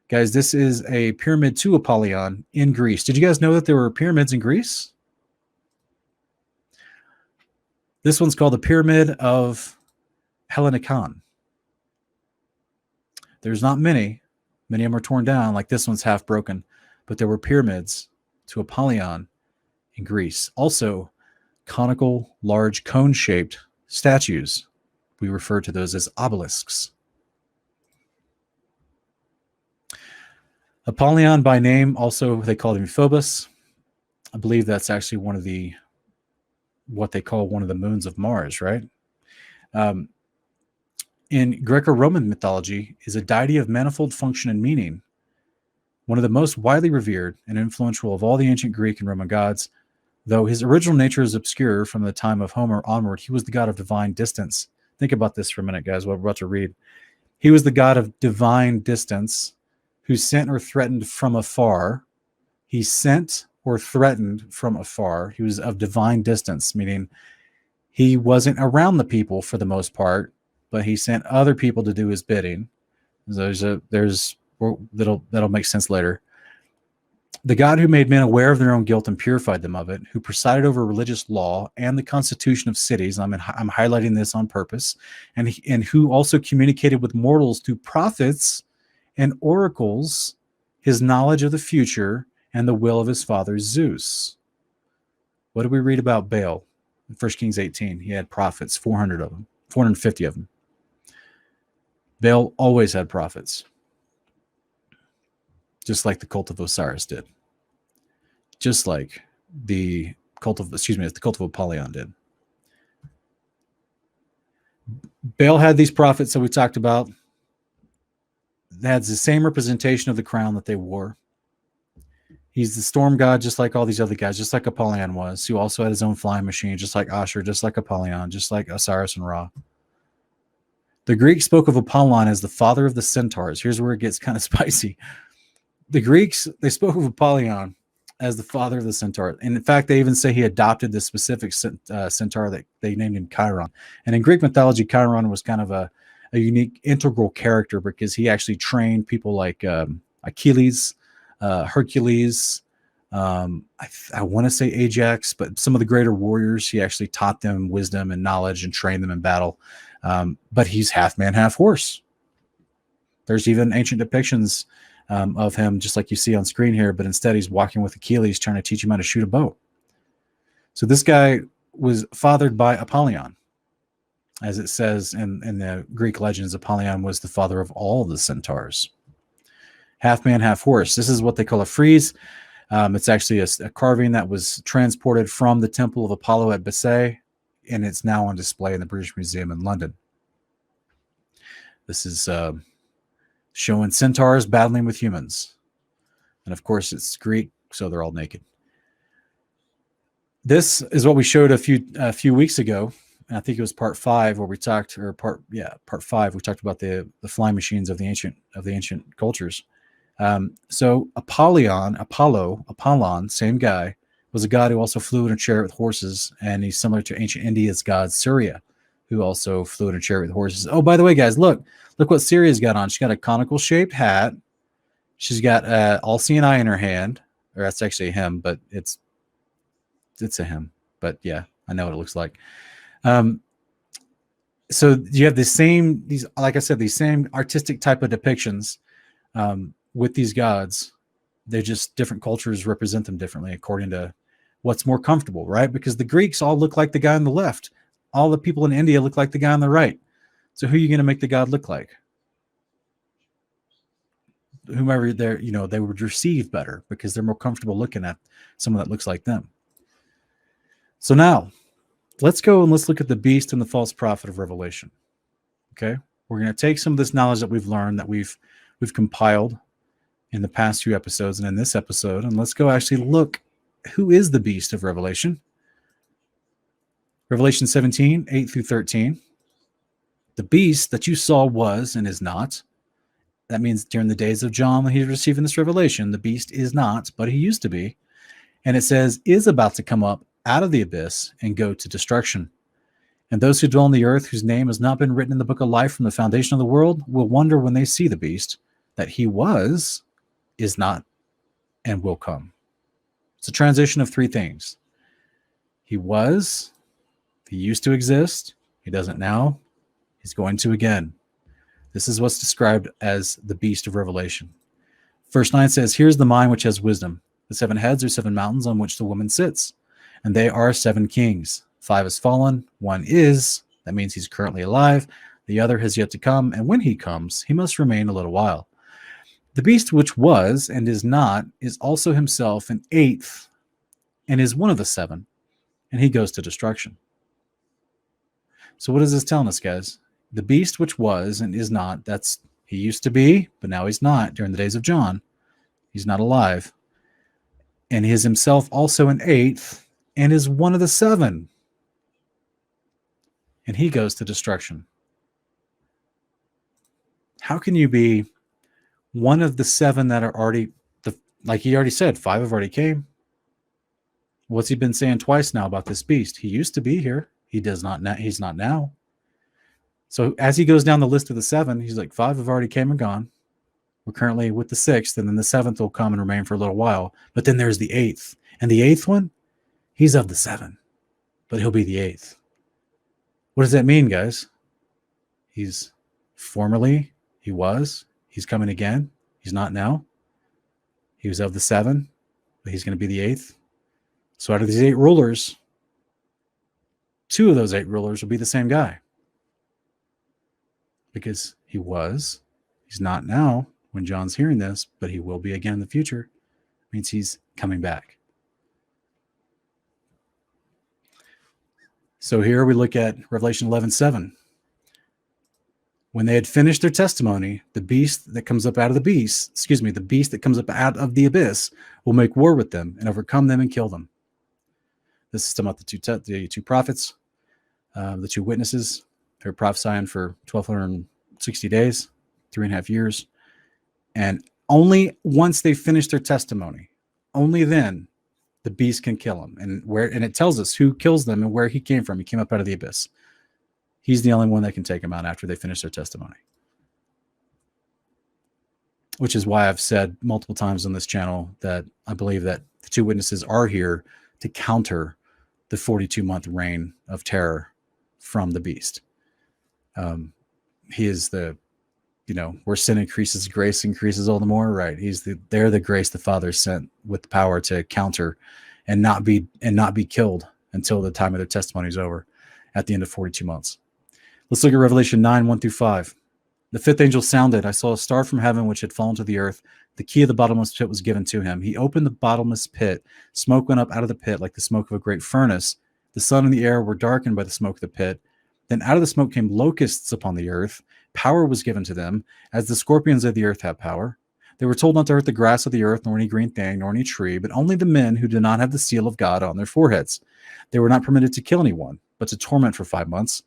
Guys, this is a pyramid to Apollyon in Greece. Did you guys know that there were pyramids in Greece? This one's called the Pyramid of Hellenikon. There's not many. Many of them are torn down, like this one's half broken. But there were pyramids to Apollyon in Greece. Also, conical, large, cone-shaped statues. We refer to those as obelisks. Apollyon by name, also they called him Phobos. I believe that's actually what they call one of the moons of Mars, right? In Greco-Roman mythology, is a deity of manifold function and meaning. One of the most widely revered and influential of all the ancient Greek and Roman gods, though his original nature is obscure from the time of Homer onward, he was the god of divine distance. Think about this for a minute, guys, what we're about to read. He was the god of divine distance, who sent or threatened from afar. He sent or threatened from afar. He was of divine distance, meaning he wasn't around the people for the most part, but he sent other people to do his bidding. That'll make sense later. The God who made men aware of their own guilt and purified them of it, who presided over religious law and the constitution of cities. I'm highlighting this on purpose, and who also communicated with mortals through prophets and oracles his knowledge of the future and the will of his father Zeus. What do we read about Baal in 1 Kings 18? He had prophets, 400 of them, 450 of them. Baal always had prophets, just like the cult of Osiris did, just like the cult of Apollyon did. Baal had these prophets that we talked about. That had the same representation of the crown that they wore. He's the storm god, just like all these other guys, just like Apollyon was, who also had his own flying machine, just like Ashur, just like Apollyon, just like Osiris and Ra. The Greeks spoke of Apollyon as the father of the centaurs. Here's where it gets kind of spicy. The Greeks, they spoke of Apollyon as the father of the centaur. And in fact, they even say he adopted this specific centaur that they named him Chiron. And in Greek mythology, Chiron was kind of a unique, integral character because he actually trained people like Achilles, Hercules, I want to say Ajax, but some of the greater warriors, he actually taught them wisdom and knowledge and trained them in battle. But he's half man, half horse. There's even ancient depictions of him, just like you see on screen here, but instead he's walking with Achilles trying to teach him how to shoot a bow. So this guy was fathered by Apollyon. As it says in the Greek legends, Apollyon was the father of all the centaurs. Half man, half horse. This is what they call a frieze. It's actually a carving that was transported from the Temple of Apollo at Bessay, and it's now on display in the British Museum in London. This is showing centaurs battling with humans. And of course, it's Greek, so they're all naked. This is what we showed a few weeks ago. And I think it was part 5 where we talked, part 5, we talked about the flying machines of the ancient cultures. So Apollyon, same guy, was a god who also flew in a chariot with horses, and he's similar to ancient India's god Surya, who also flew in a chariot with horses. Oh, by the way, guys, look what Surya's got on. She's got a conical shaped hat. She's got all-seeing eye in her hand, or that's actually him, but it's a him. But yeah, I know what it looks like. So you have these same artistic type of depictions with these gods. They're just different cultures represent them differently according to what's more comfortable, right? Because the Greeks all look like the guy on the left. All the people in India look like the guy on the right. So who are you going to make the God look like? Whomever they're, they would receive better because they're more comfortable looking at someone that looks like them. So now let's go and let's look at the beast and the false prophet of Revelation. Okay. We're going to take some of this knowledge that we've learned, that we've compiled in the past few episodes and in this episode, and let's go actually look, who is the beast of Revelation? Revelation 17, 8 through 13. The beast that you saw was and is not. That means during the days of John, when he's receiving this revelation, the beast is not, but he used to be. And it says, is about to come up out of the abyss and go to destruction. And those who dwell on the earth, whose name has not been written in the book of life from the foundation of the world, will wonder when they see the beast that he was, is not, and will come. It's a transition of three things. He was, he used to exist, he doesn't now, he's going to again. This is what's described as the beast of Revelation. Verse 9 says, here's the mind which has wisdom. The 7 heads are 7 mountains on which the woman sits, and they are 7 kings. 5 has fallen, 1 is, that means he's currently alive, the other has yet to come, and when he comes, he must remain a little while. The beast which was and is not is also himself an 8th, and is one of the 7, and he goes to destruction. So what is this telling us, guys? The beast which was and is not, that's, he used to be, but now he's not. During the days of John, he's not alive. And he is himself also an 8th, and is one of the 7. And he goes to destruction. How can you be one of the 7 that are already, like he already said, 5 have already came? What's he been saying twice now about this beast? He used to be here. He does not now. He's not now. So as he goes down the list of the 7, he's like, 5 have already came and gone. We're currently with the 6th, and then the 7th will come and remain for a little while. But then there's the 8th. And the 8th one, he's of the 7, but he'll be the 8th. What does that mean, guys? He's formerly, he was, he's coming again. He's not now. He was of the 7, but he's going to be the 8th. So out of these 8 rulers, 2 of those 8 rulers will be the same guy. Because he was, he's not now when John's hearing this, but he will be again in the future. It means he's coming back. So here we look at Revelation 11:7. When they had finished their testimony, the beast that comes up out of the beast, the beast that comes up out of the abyss will make war with them and overcome them and kill them. This is talking about the two prophets, the 2 witnesses. They're prophesying for 1,260 days, 3.5 years. And only once they finish their testimony, only then the beast can kill them. And it tells us who kills them and where he came from. He came up out of the abyss. He's the only one that can take them out after they finish their testimony. Which is why I've said multiple times on this channel that I believe that the 2 witnesses are here to counter the 42-month reign of terror from the beast. He is the, where sin increases, grace increases all the more, right? They're the grace the Father sent with the power to counter and not be killed until the time of their testimony is over at the end of 42 months. Let's look at Revelation 9, 1 through 5. The 5th angel sounded. I saw a star from heaven which had fallen to the earth. The key of the bottomless pit was given to him. He opened the bottomless pit. Smoke went up out of the pit like the smoke of a great furnace. The sun and the air were darkened by the smoke of the pit. Then out of the smoke came locusts upon the earth. Power was given to them, as the scorpions of the earth have power. They were told not to hurt the grass of the earth, nor any green thing, nor any tree, but only the men who did not have the seal of God on their foreheads. They were not permitted to kill anyone, but to torment for 5 months.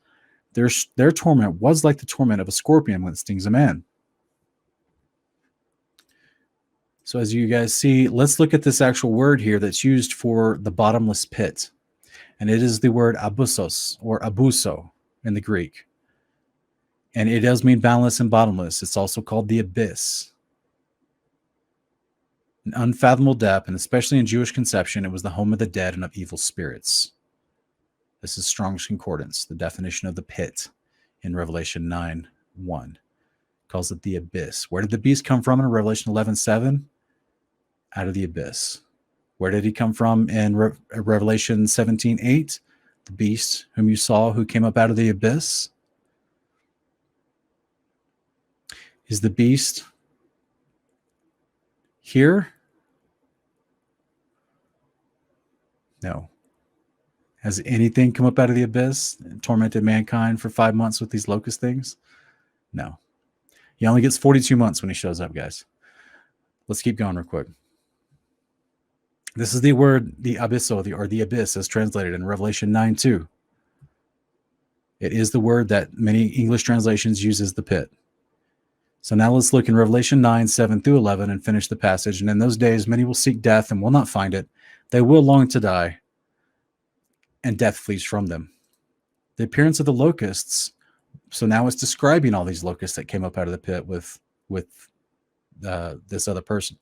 Their torment was like the torment of a scorpion when it stings a man. So as you guys see, let's look at this actual word here that's used for the bottomless pit. And it is the word abyssos, or abuso in the Greek. And it does mean boundless and bottomless. It's also called the abyss. An unfathomable depth, and especially in Jewish conception, it was the home of the dead and of evil spirits. This is Strong's Concordance, the definition of the pit in Revelation 9:1. Calls it the abyss. Where did the beast come from in Revelation 11:7? Out of the abyss. Where did he come from in Revelation 17:8? The beast whom you saw who came up out of the abyss. Is the beast here? No. Has anything come up out of the abyss and tormented mankind for 5 months with these locust things? No. He only gets 42 months when he shows up, guys. Let's keep going real quick. This is the word, the abysso, or the abyss, as translated in Revelation 9:2. It is the word that many English translations use as the pit. So now let's look in Revelation 9:7-11 and finish the passage. And in those days, many will seek death and will not find it. They will long to die, and death flees from them. The appearance of the locusts. So now it's describing all these locusts that came up out of the pit with this other person.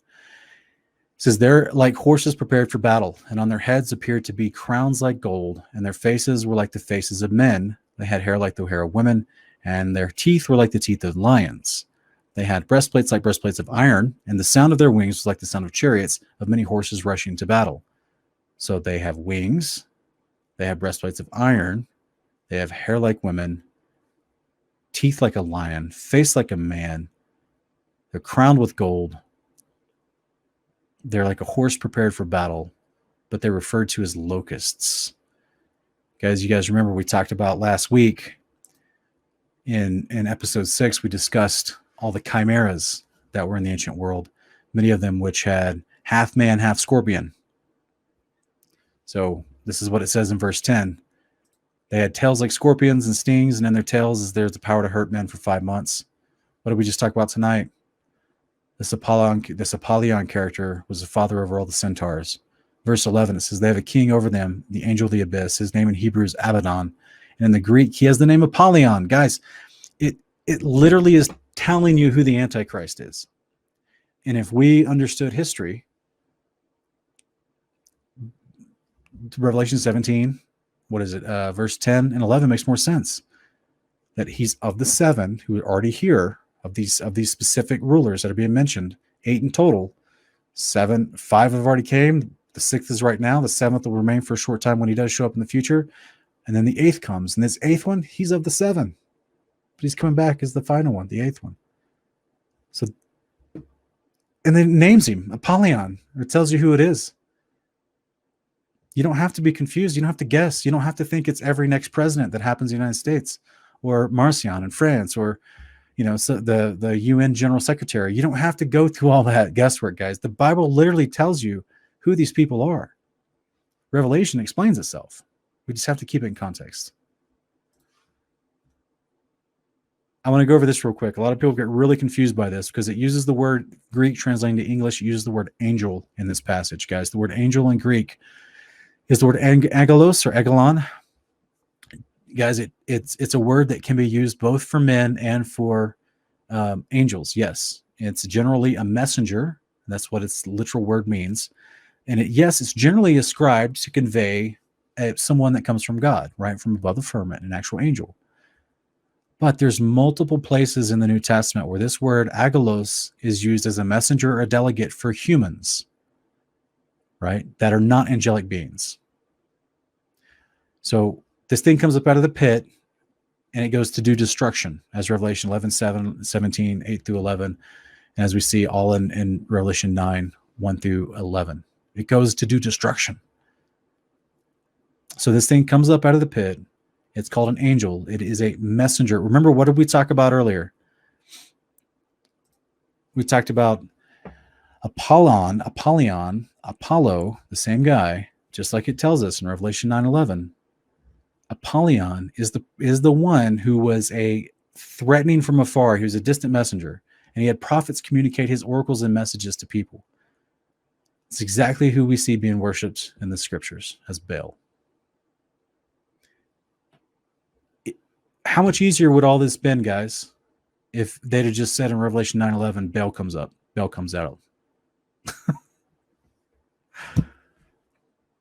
It says, they're like horses prepared for battle, and on their heads appeared to be crowns like gold, and their faces were like the faces of men. They had hair like the hair of women, and their teeth were like the teeth of lions. They had breastplates like breastplates of iron, and the sound of their wings was like the sound of chariots of many horses rushing to battle. So they have wings, they have breastplates of iron, they have hair like women, teeth like a lion, face like a man. They're crowned with gold. They're like a horse prepared for battle, but they're referred to as locusts. Guys, you guys remember we talked about last week in episode 6, we discussed all the chimeras that were in the ancient world, many of them which had half man, half scorpion. So this is what it says in verse 10. They had tails like scorpions and stings, and in their tails there's the power to hurt men for 5 months. What did we just talk about tonight? This Apollyon character was the father over all the centaurs. Verse 11, it says, they have a king over them, the angel of the abyss. His name in Hebrew is Abaddon. And in the Greek, he has the name Apollyon. Guys, it literally is telling you who the Antichrist is. And if we understood history, Revelation 17, what is it? Verse 10 and 11 makes more sense. That he's of the 7 who are already here, of these specific rulers that are being mentioned, 8 in total. 5 have already came. The 6th is right now. The 7th will remain for a short time when he does show up in the future. And then the 8th comes. And this 8th one, he's of the 7. But he's coming back as the final one, the 8th one. So, and then it names him Apollyon. It tells you who it is. You don't have to be confused. You don't have to guess. You don't have to think it's every next president that happens in the United States, or Marcion in France, or so the UN General Secretary. You don't have to go through all that guesswork, guys. The Bible literally tells you who these people are. Revelation explains itself. We just have to keep it in context. I want to go over this real quick. A lot of people get really confused by this because it uses the word Greek translating to English. It uses the word angel in this passage, guys. The word angel in Greek is the word angelos or egalon. Guys, it's a word that can be used both for men and for angels. Yes, it's generally a messenger. That's what its literal word means. And it's generally ascribed to convey someone that comes from God, right, from above the firmament, an actual angel. But there's multiple places in the New Testament where this word agelos is used as a messenger or a delegate for humans, right, that are not angelic beings. So this thing comes up out of the pit, and it goes to do destruction, as Revelation 11:17, 8-11, and as we see all in Revelation 9, 1-11. It goes to do destruction. So this thing comes up out of the pit. It's called an angel. It is a messenger. Remember, what did we talk about earlier? We talked about Apollyon, Apollo, the same guy, just like it tells us in Revelation 9:11. Apollyon is the one who was a threatening from afar. He was a distant messenger, and he had prophets communicate his oracles and messages to people. It's exactly who we see being worshipped in the scriptures as Baal. How much easier would all this been, guys, if they'd have just said in Revelation 9:11, Baal comes up, Baal comes out?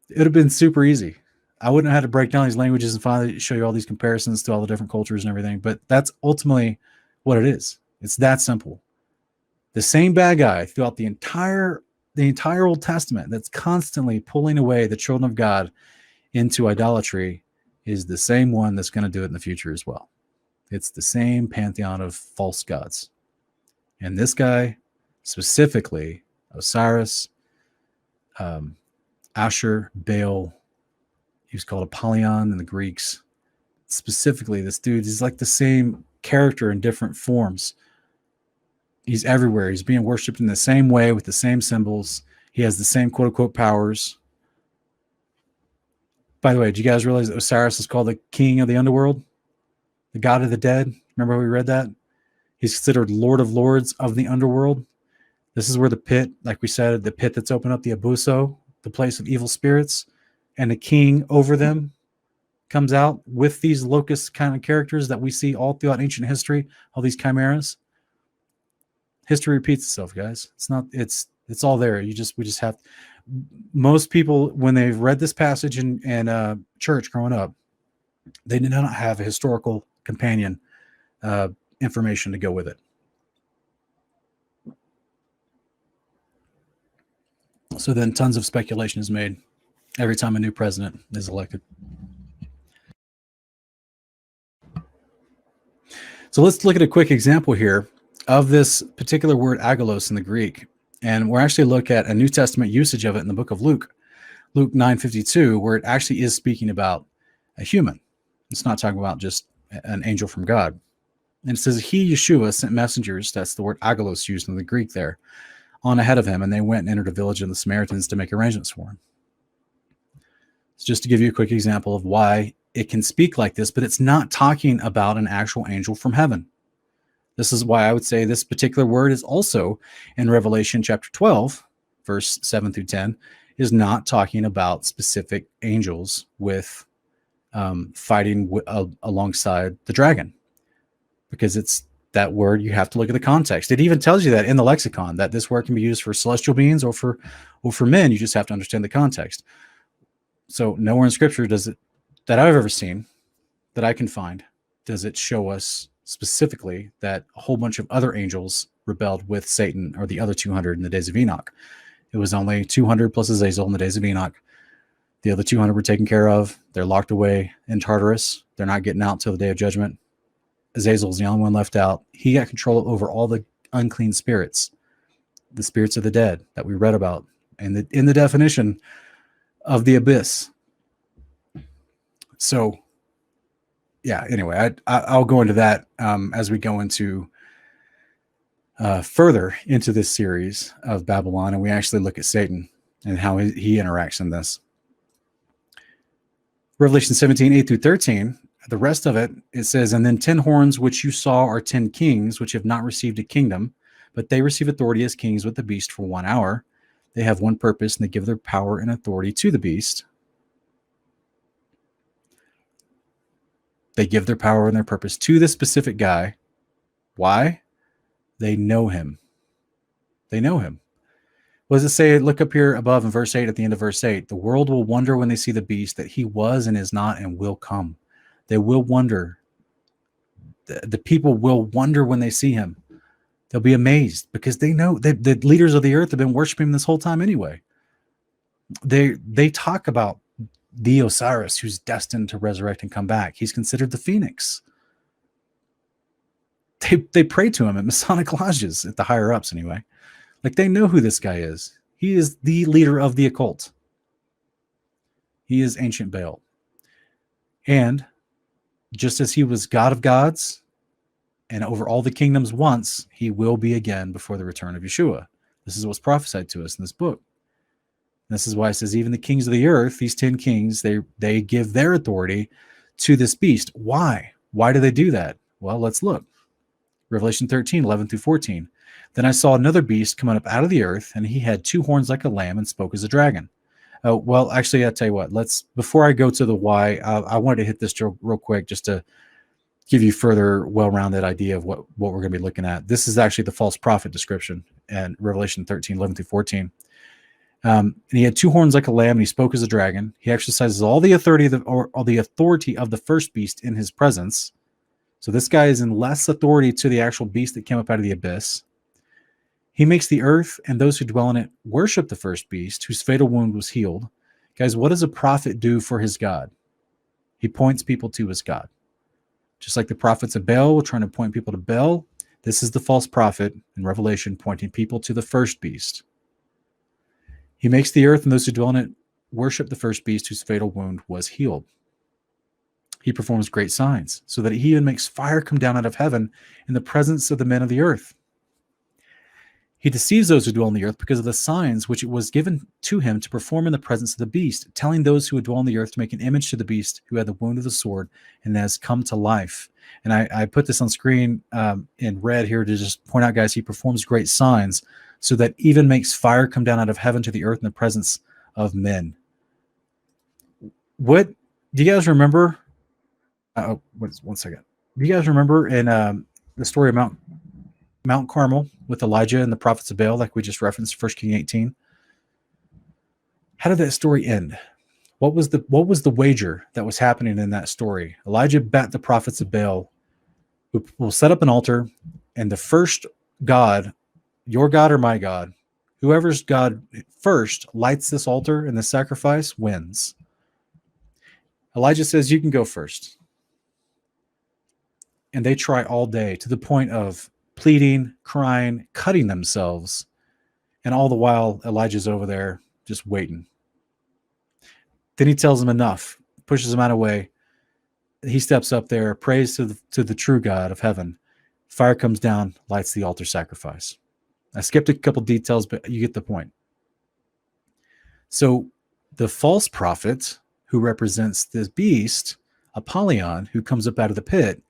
It would have been super easy. I wouldn't have had to break down these languages and finally show you all these comparisons to all the different cultures and everything. But that's ultimately what it is. It's that simple. The same bad guy throughout the entire Old Testament that's constantly pulling away the children of God into idolatry is the same one that's going to do it in the future as well. It's the same pantheon of false gods. And this guy, specifically Osiris, Asher, Baal, he was called Apollyon in the Greeks. Specifically, this dude is like the same character in different forms. He's everywhere. He's being worshipped in the same way with the same symbols. He has the same quote unquote powers. By the way, did you guys realize that Osiris is called the king of the underworld? The god of the dead? Remember how we read that? He's considered Lord of Lords of the underworld. This is where the pit, like we said, the pit that's opened up, the abuso, the place of evil spirits, and the king over them comes out with these locust kind of characters that we see all throughout ancient history, all these chimeras. History repeats itself, guys. It's all there. We just have, most people, when they've read this passage in church growing up, they did not have a historical companion information to go with it. So then tons of speculation is made every time a new president is elected. So let's look at a quick example here of this particular word agolos in the Greek. And we're actually look at a New Testament usage of it in the book of Luke, Luke 9:52, where it actually is speaking about a human. It's not talking about just an angel from God. And it says, he, Yeshua, sent messengers, that's the word agolos used in the Greek there, on ahead of him, and they went and entered a village of the Samaritans to make arrangements for him. It's just to give you a quick example of why it can speak like this, but it's not talking about an actual angel from heaven. This is why I would say this particular word is also in Revelation chapter 12, verse 7 through 10, is not talking about specific angels with fighting alongside the dragon, because it's that word. You have to look at the context. It even tells you that in the lexicon, that this word can be used for celestial beings or for men. You just have to understand the context. So nowhere in scripture does it, that I've ever seen, that I can find, does it show us specifically that a whole bunch of other angels rebelled with Satan, or the other 200 in the days of Enoch. It was only 200 plus Azazel in the days of Enoch. The other 200 were taken care of. They're locked away in Tartarus. They're not getting out till the day of judgment. Azazel's the only one left out. He got control over all the unclean spirits, the spirits of the dead that we read about and in the definition of the abyss. So yeah, anyway, I'll go into that as we go into further into this series of Babylon, and we actually look at Satan and how he interacts in this. Revelation 17, 8 through 13, the rest of it, it says, and then 10 horns which you saw are 10 kings, which have not received a kingdom, but they receive authority as kings with the beast for 1 hour. They have one purpose, and they give their power and authority to the beast. They give their power and their purpose to this specific guy. Why? They know him. They know him. What does it say? Look up here above in verse 8, at the end of verse 8. The world will wonder when they see the beast that he was and is not and will come. They will wonder. The people will wonder when they see him. They'll be amazed because they know that the leaders of the earth have been worshiping him this whole time anyway. They talk about the Osiris who's destined to resurrect and come back. He's considered the phoenix. They pray to him at Masonic lodges, at the higher ups anyway. Like, they know who this guy is. He is the leader of the occult. He is ancient Baal. And just as he was God of gods and over all the kingdoms once, he will be again before the return of Yeshua. This is what's prophesied to us in this book. This is why it says even the kings of the earth, these 10 kings, they give their authority to this beast. Why? Why do they do that? Well, let's look. Revelation 13, 11 through 14. Then I saw another beast coming up out of the earth, and he had 2 horns like a lamb and spoke as a dragon. Well, actually, I'll tell you what. Before I go to the why, I wanted to hit this real quick just to give you further well-rounded idea of what we're going to be looking at. This is actually the false prophet description in Revelation 13, 11 through 14. And he had 2 horns like a lamb, and he spoke as a dragon. He exercises all the authority of the first beast in his presence. So this guy is in less authority to the actual beast that came up out of the abyss. He makes the earth and those who dwell in it worship the first beast, whose fatal wound was healed. Guys, what does a prophet do for his God? He points people to his God. Just like the prophets of Baal were trying to point people to Baal, This is the false prophet in Revelation pointing people to the first beast. He makes the earth and those who dwell in it worship the first beast whose fatal wound was healed. He performs great signs, so that he even makes fire come down out of heaven in the presence of the men of the earth. He deceives those who dwell on the earth because of the signs which it was given to him to perform in the presence of the beast, telling those who would dwell on the earth to make an image to the beast who had the wound of the sword and has come to life. And I put this on screen in red here to just point out, guys, he performs great signs so that even makes fire come down out of heaven to the earth in the presence of men. What do you guys remember? One second. Do you guys remember in the story of Mount Carmel with Elijah and the prophets of Baal, like we just referenced, 1 King 18? How did that story end? What was the wager that was happening in that story? Elijah bet the prophets of Baal who will set up an altar, and the first god, your God or my God, whoever's God first lights this altar and the sacrifice wins. Elijah says, you can go first. And they try all day to the point of pleading, crying, cutting themselves. And all the while, Elijah's over there just waiting. Then he tells them enough, pushes them out of the way. He steps up there, prays to the true God of heaven. Fire comes down, lights the altar sacrifice. I skipped a couple details, but you get the point. So the false prophet who represents this beast, Apollyon, who comes up out of the pit,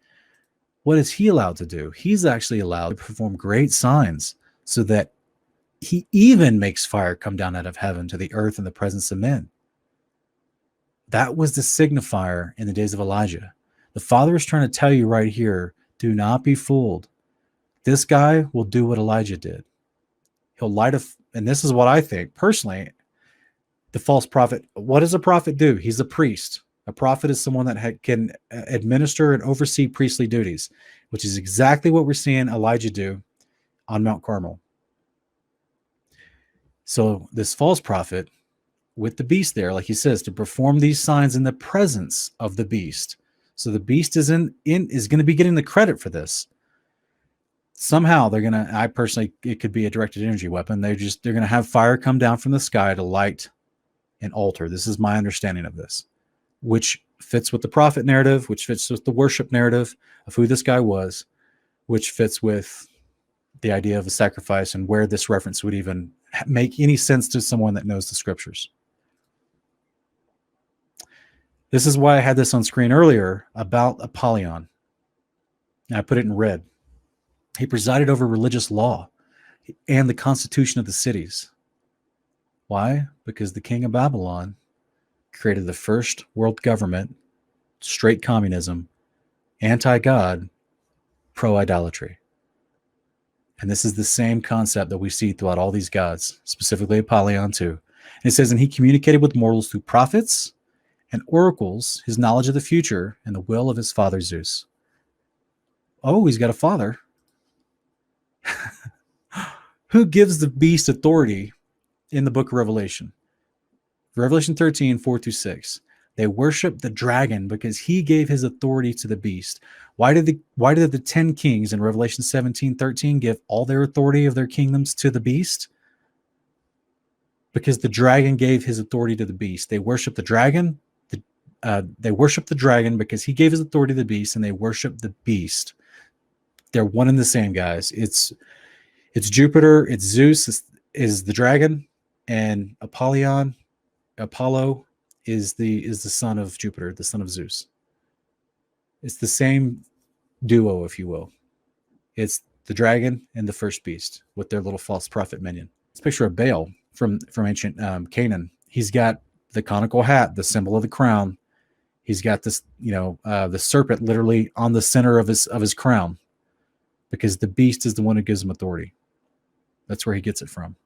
what is he allowed to do? He's actually allowed to perform great signs so that he even makes fire come down out of heaven to the earth in the presence of men. That was the signifier in the days of Elijah. The Father is trying to tell you right here, do not be fooled. This guy will do what Elijah did. He'll light and this is what I think, personally, the false prophet, what does a prophet do? He's a priest. A prophet is someone that can administer and oversee priestly duties, which is exactly what we're seeing Elijah do on Mount Carmel. So this false prophet with the beast there, like he says, to perform these signs in the presence of the beast. So the beast is going to be getting the credit for this. Somehow they're going to, I personally, it could be a directed energy weapon. They're going to have fire come down from the sky to light an altar. This is my understanding of this, which fits with the prophet narrative, which fits with the worship narrative of who this guy was, which fits with the idea of a sacrifice and where this reference would even make any sense to someone that knows the scriptures. This is why I had this on screen earlier about Apollyon. And I put it in red. He presided over religious law and the constitution of the cities. Why? Because the king of Babylon created the first world government, straight communism, anti-God, pro-idolatry. And this is the same concept that we see throughout all these gods, specifically Apollyon too. And it says, and he communicated with mortals through prophets and oracles, his knowledge of the future and the will of his father Zeus. Oh, he's got a father. Who gives the beast authority in the book of Revelation? Revelation 13, 4-6. They worship the dragon because he gave his authority to the beast. Why did the 10 kings in Revelation 17:13 give all their authority of their kingdoms to the beast? Because the dragon gave his authority to the beast. They worship the dragon. They worship the dragon because he gave his authority to the beast, and they worship the beast. They're one and the same, guys. It's Jupiter, it's Zeus is the dragon, and Apollo is the son of Jupiter, the son of Zeus. It's the same duo, if you will. It's the dragon and the first beast with their little false prophet minion. It's a picture of Baal from ancient Canaan. He's got the conical hat, the symbol of the crown. He's got this, the serpent literally on the center of his crown, because the beast is the one who gives him authority. That's where he gets it from.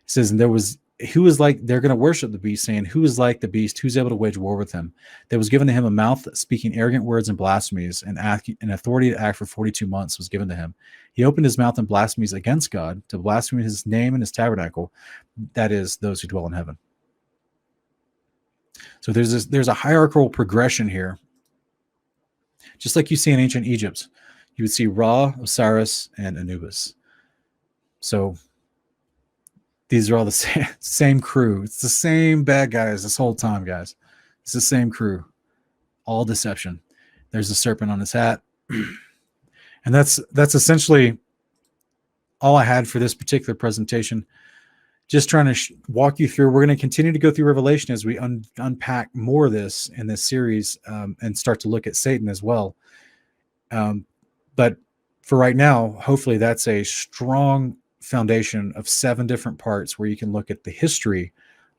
It says, and they're going to worship the beast, saying, who is like the beast? Who's able to wage war with him? There was given to him a mouth speaking arrogant words and blasphemies, and an authority to act for 42 months was given to him. He opened his mouth in blasphemies against God, to blaspheme his name and his tabernacle, that is, those who dwell in heaven. So there's a hierarchical progression here. Just like you see in ancient Egypt, you would see Ra, Osiris, and Anubis. So these are all the same crew. It's the same bad guys this whole time, guys. It's the same crew. All deception. There's a serpent on his hat. And that's essentially all I had for this particular presentation. Just trying to walk you through. We're going to continue to go through Revelation as we unpack more of this in this series, and start to look at Satan as well. But for right now, hopefully that's a strong foundation of 7 different parts where you can look at the history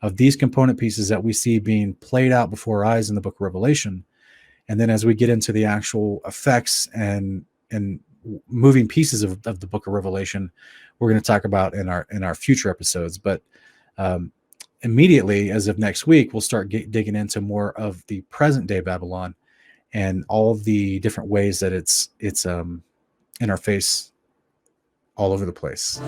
of these component pieces that we see being played out before our eyes in the book of Revelation. And then as we get into the actual effects and moving pieces of the book of Revelation, we're going to talk about in our future episodes. But immediately, as of next week, we'll start digging into more of the present day Babylon and all the different ways that it's in our face all over the place.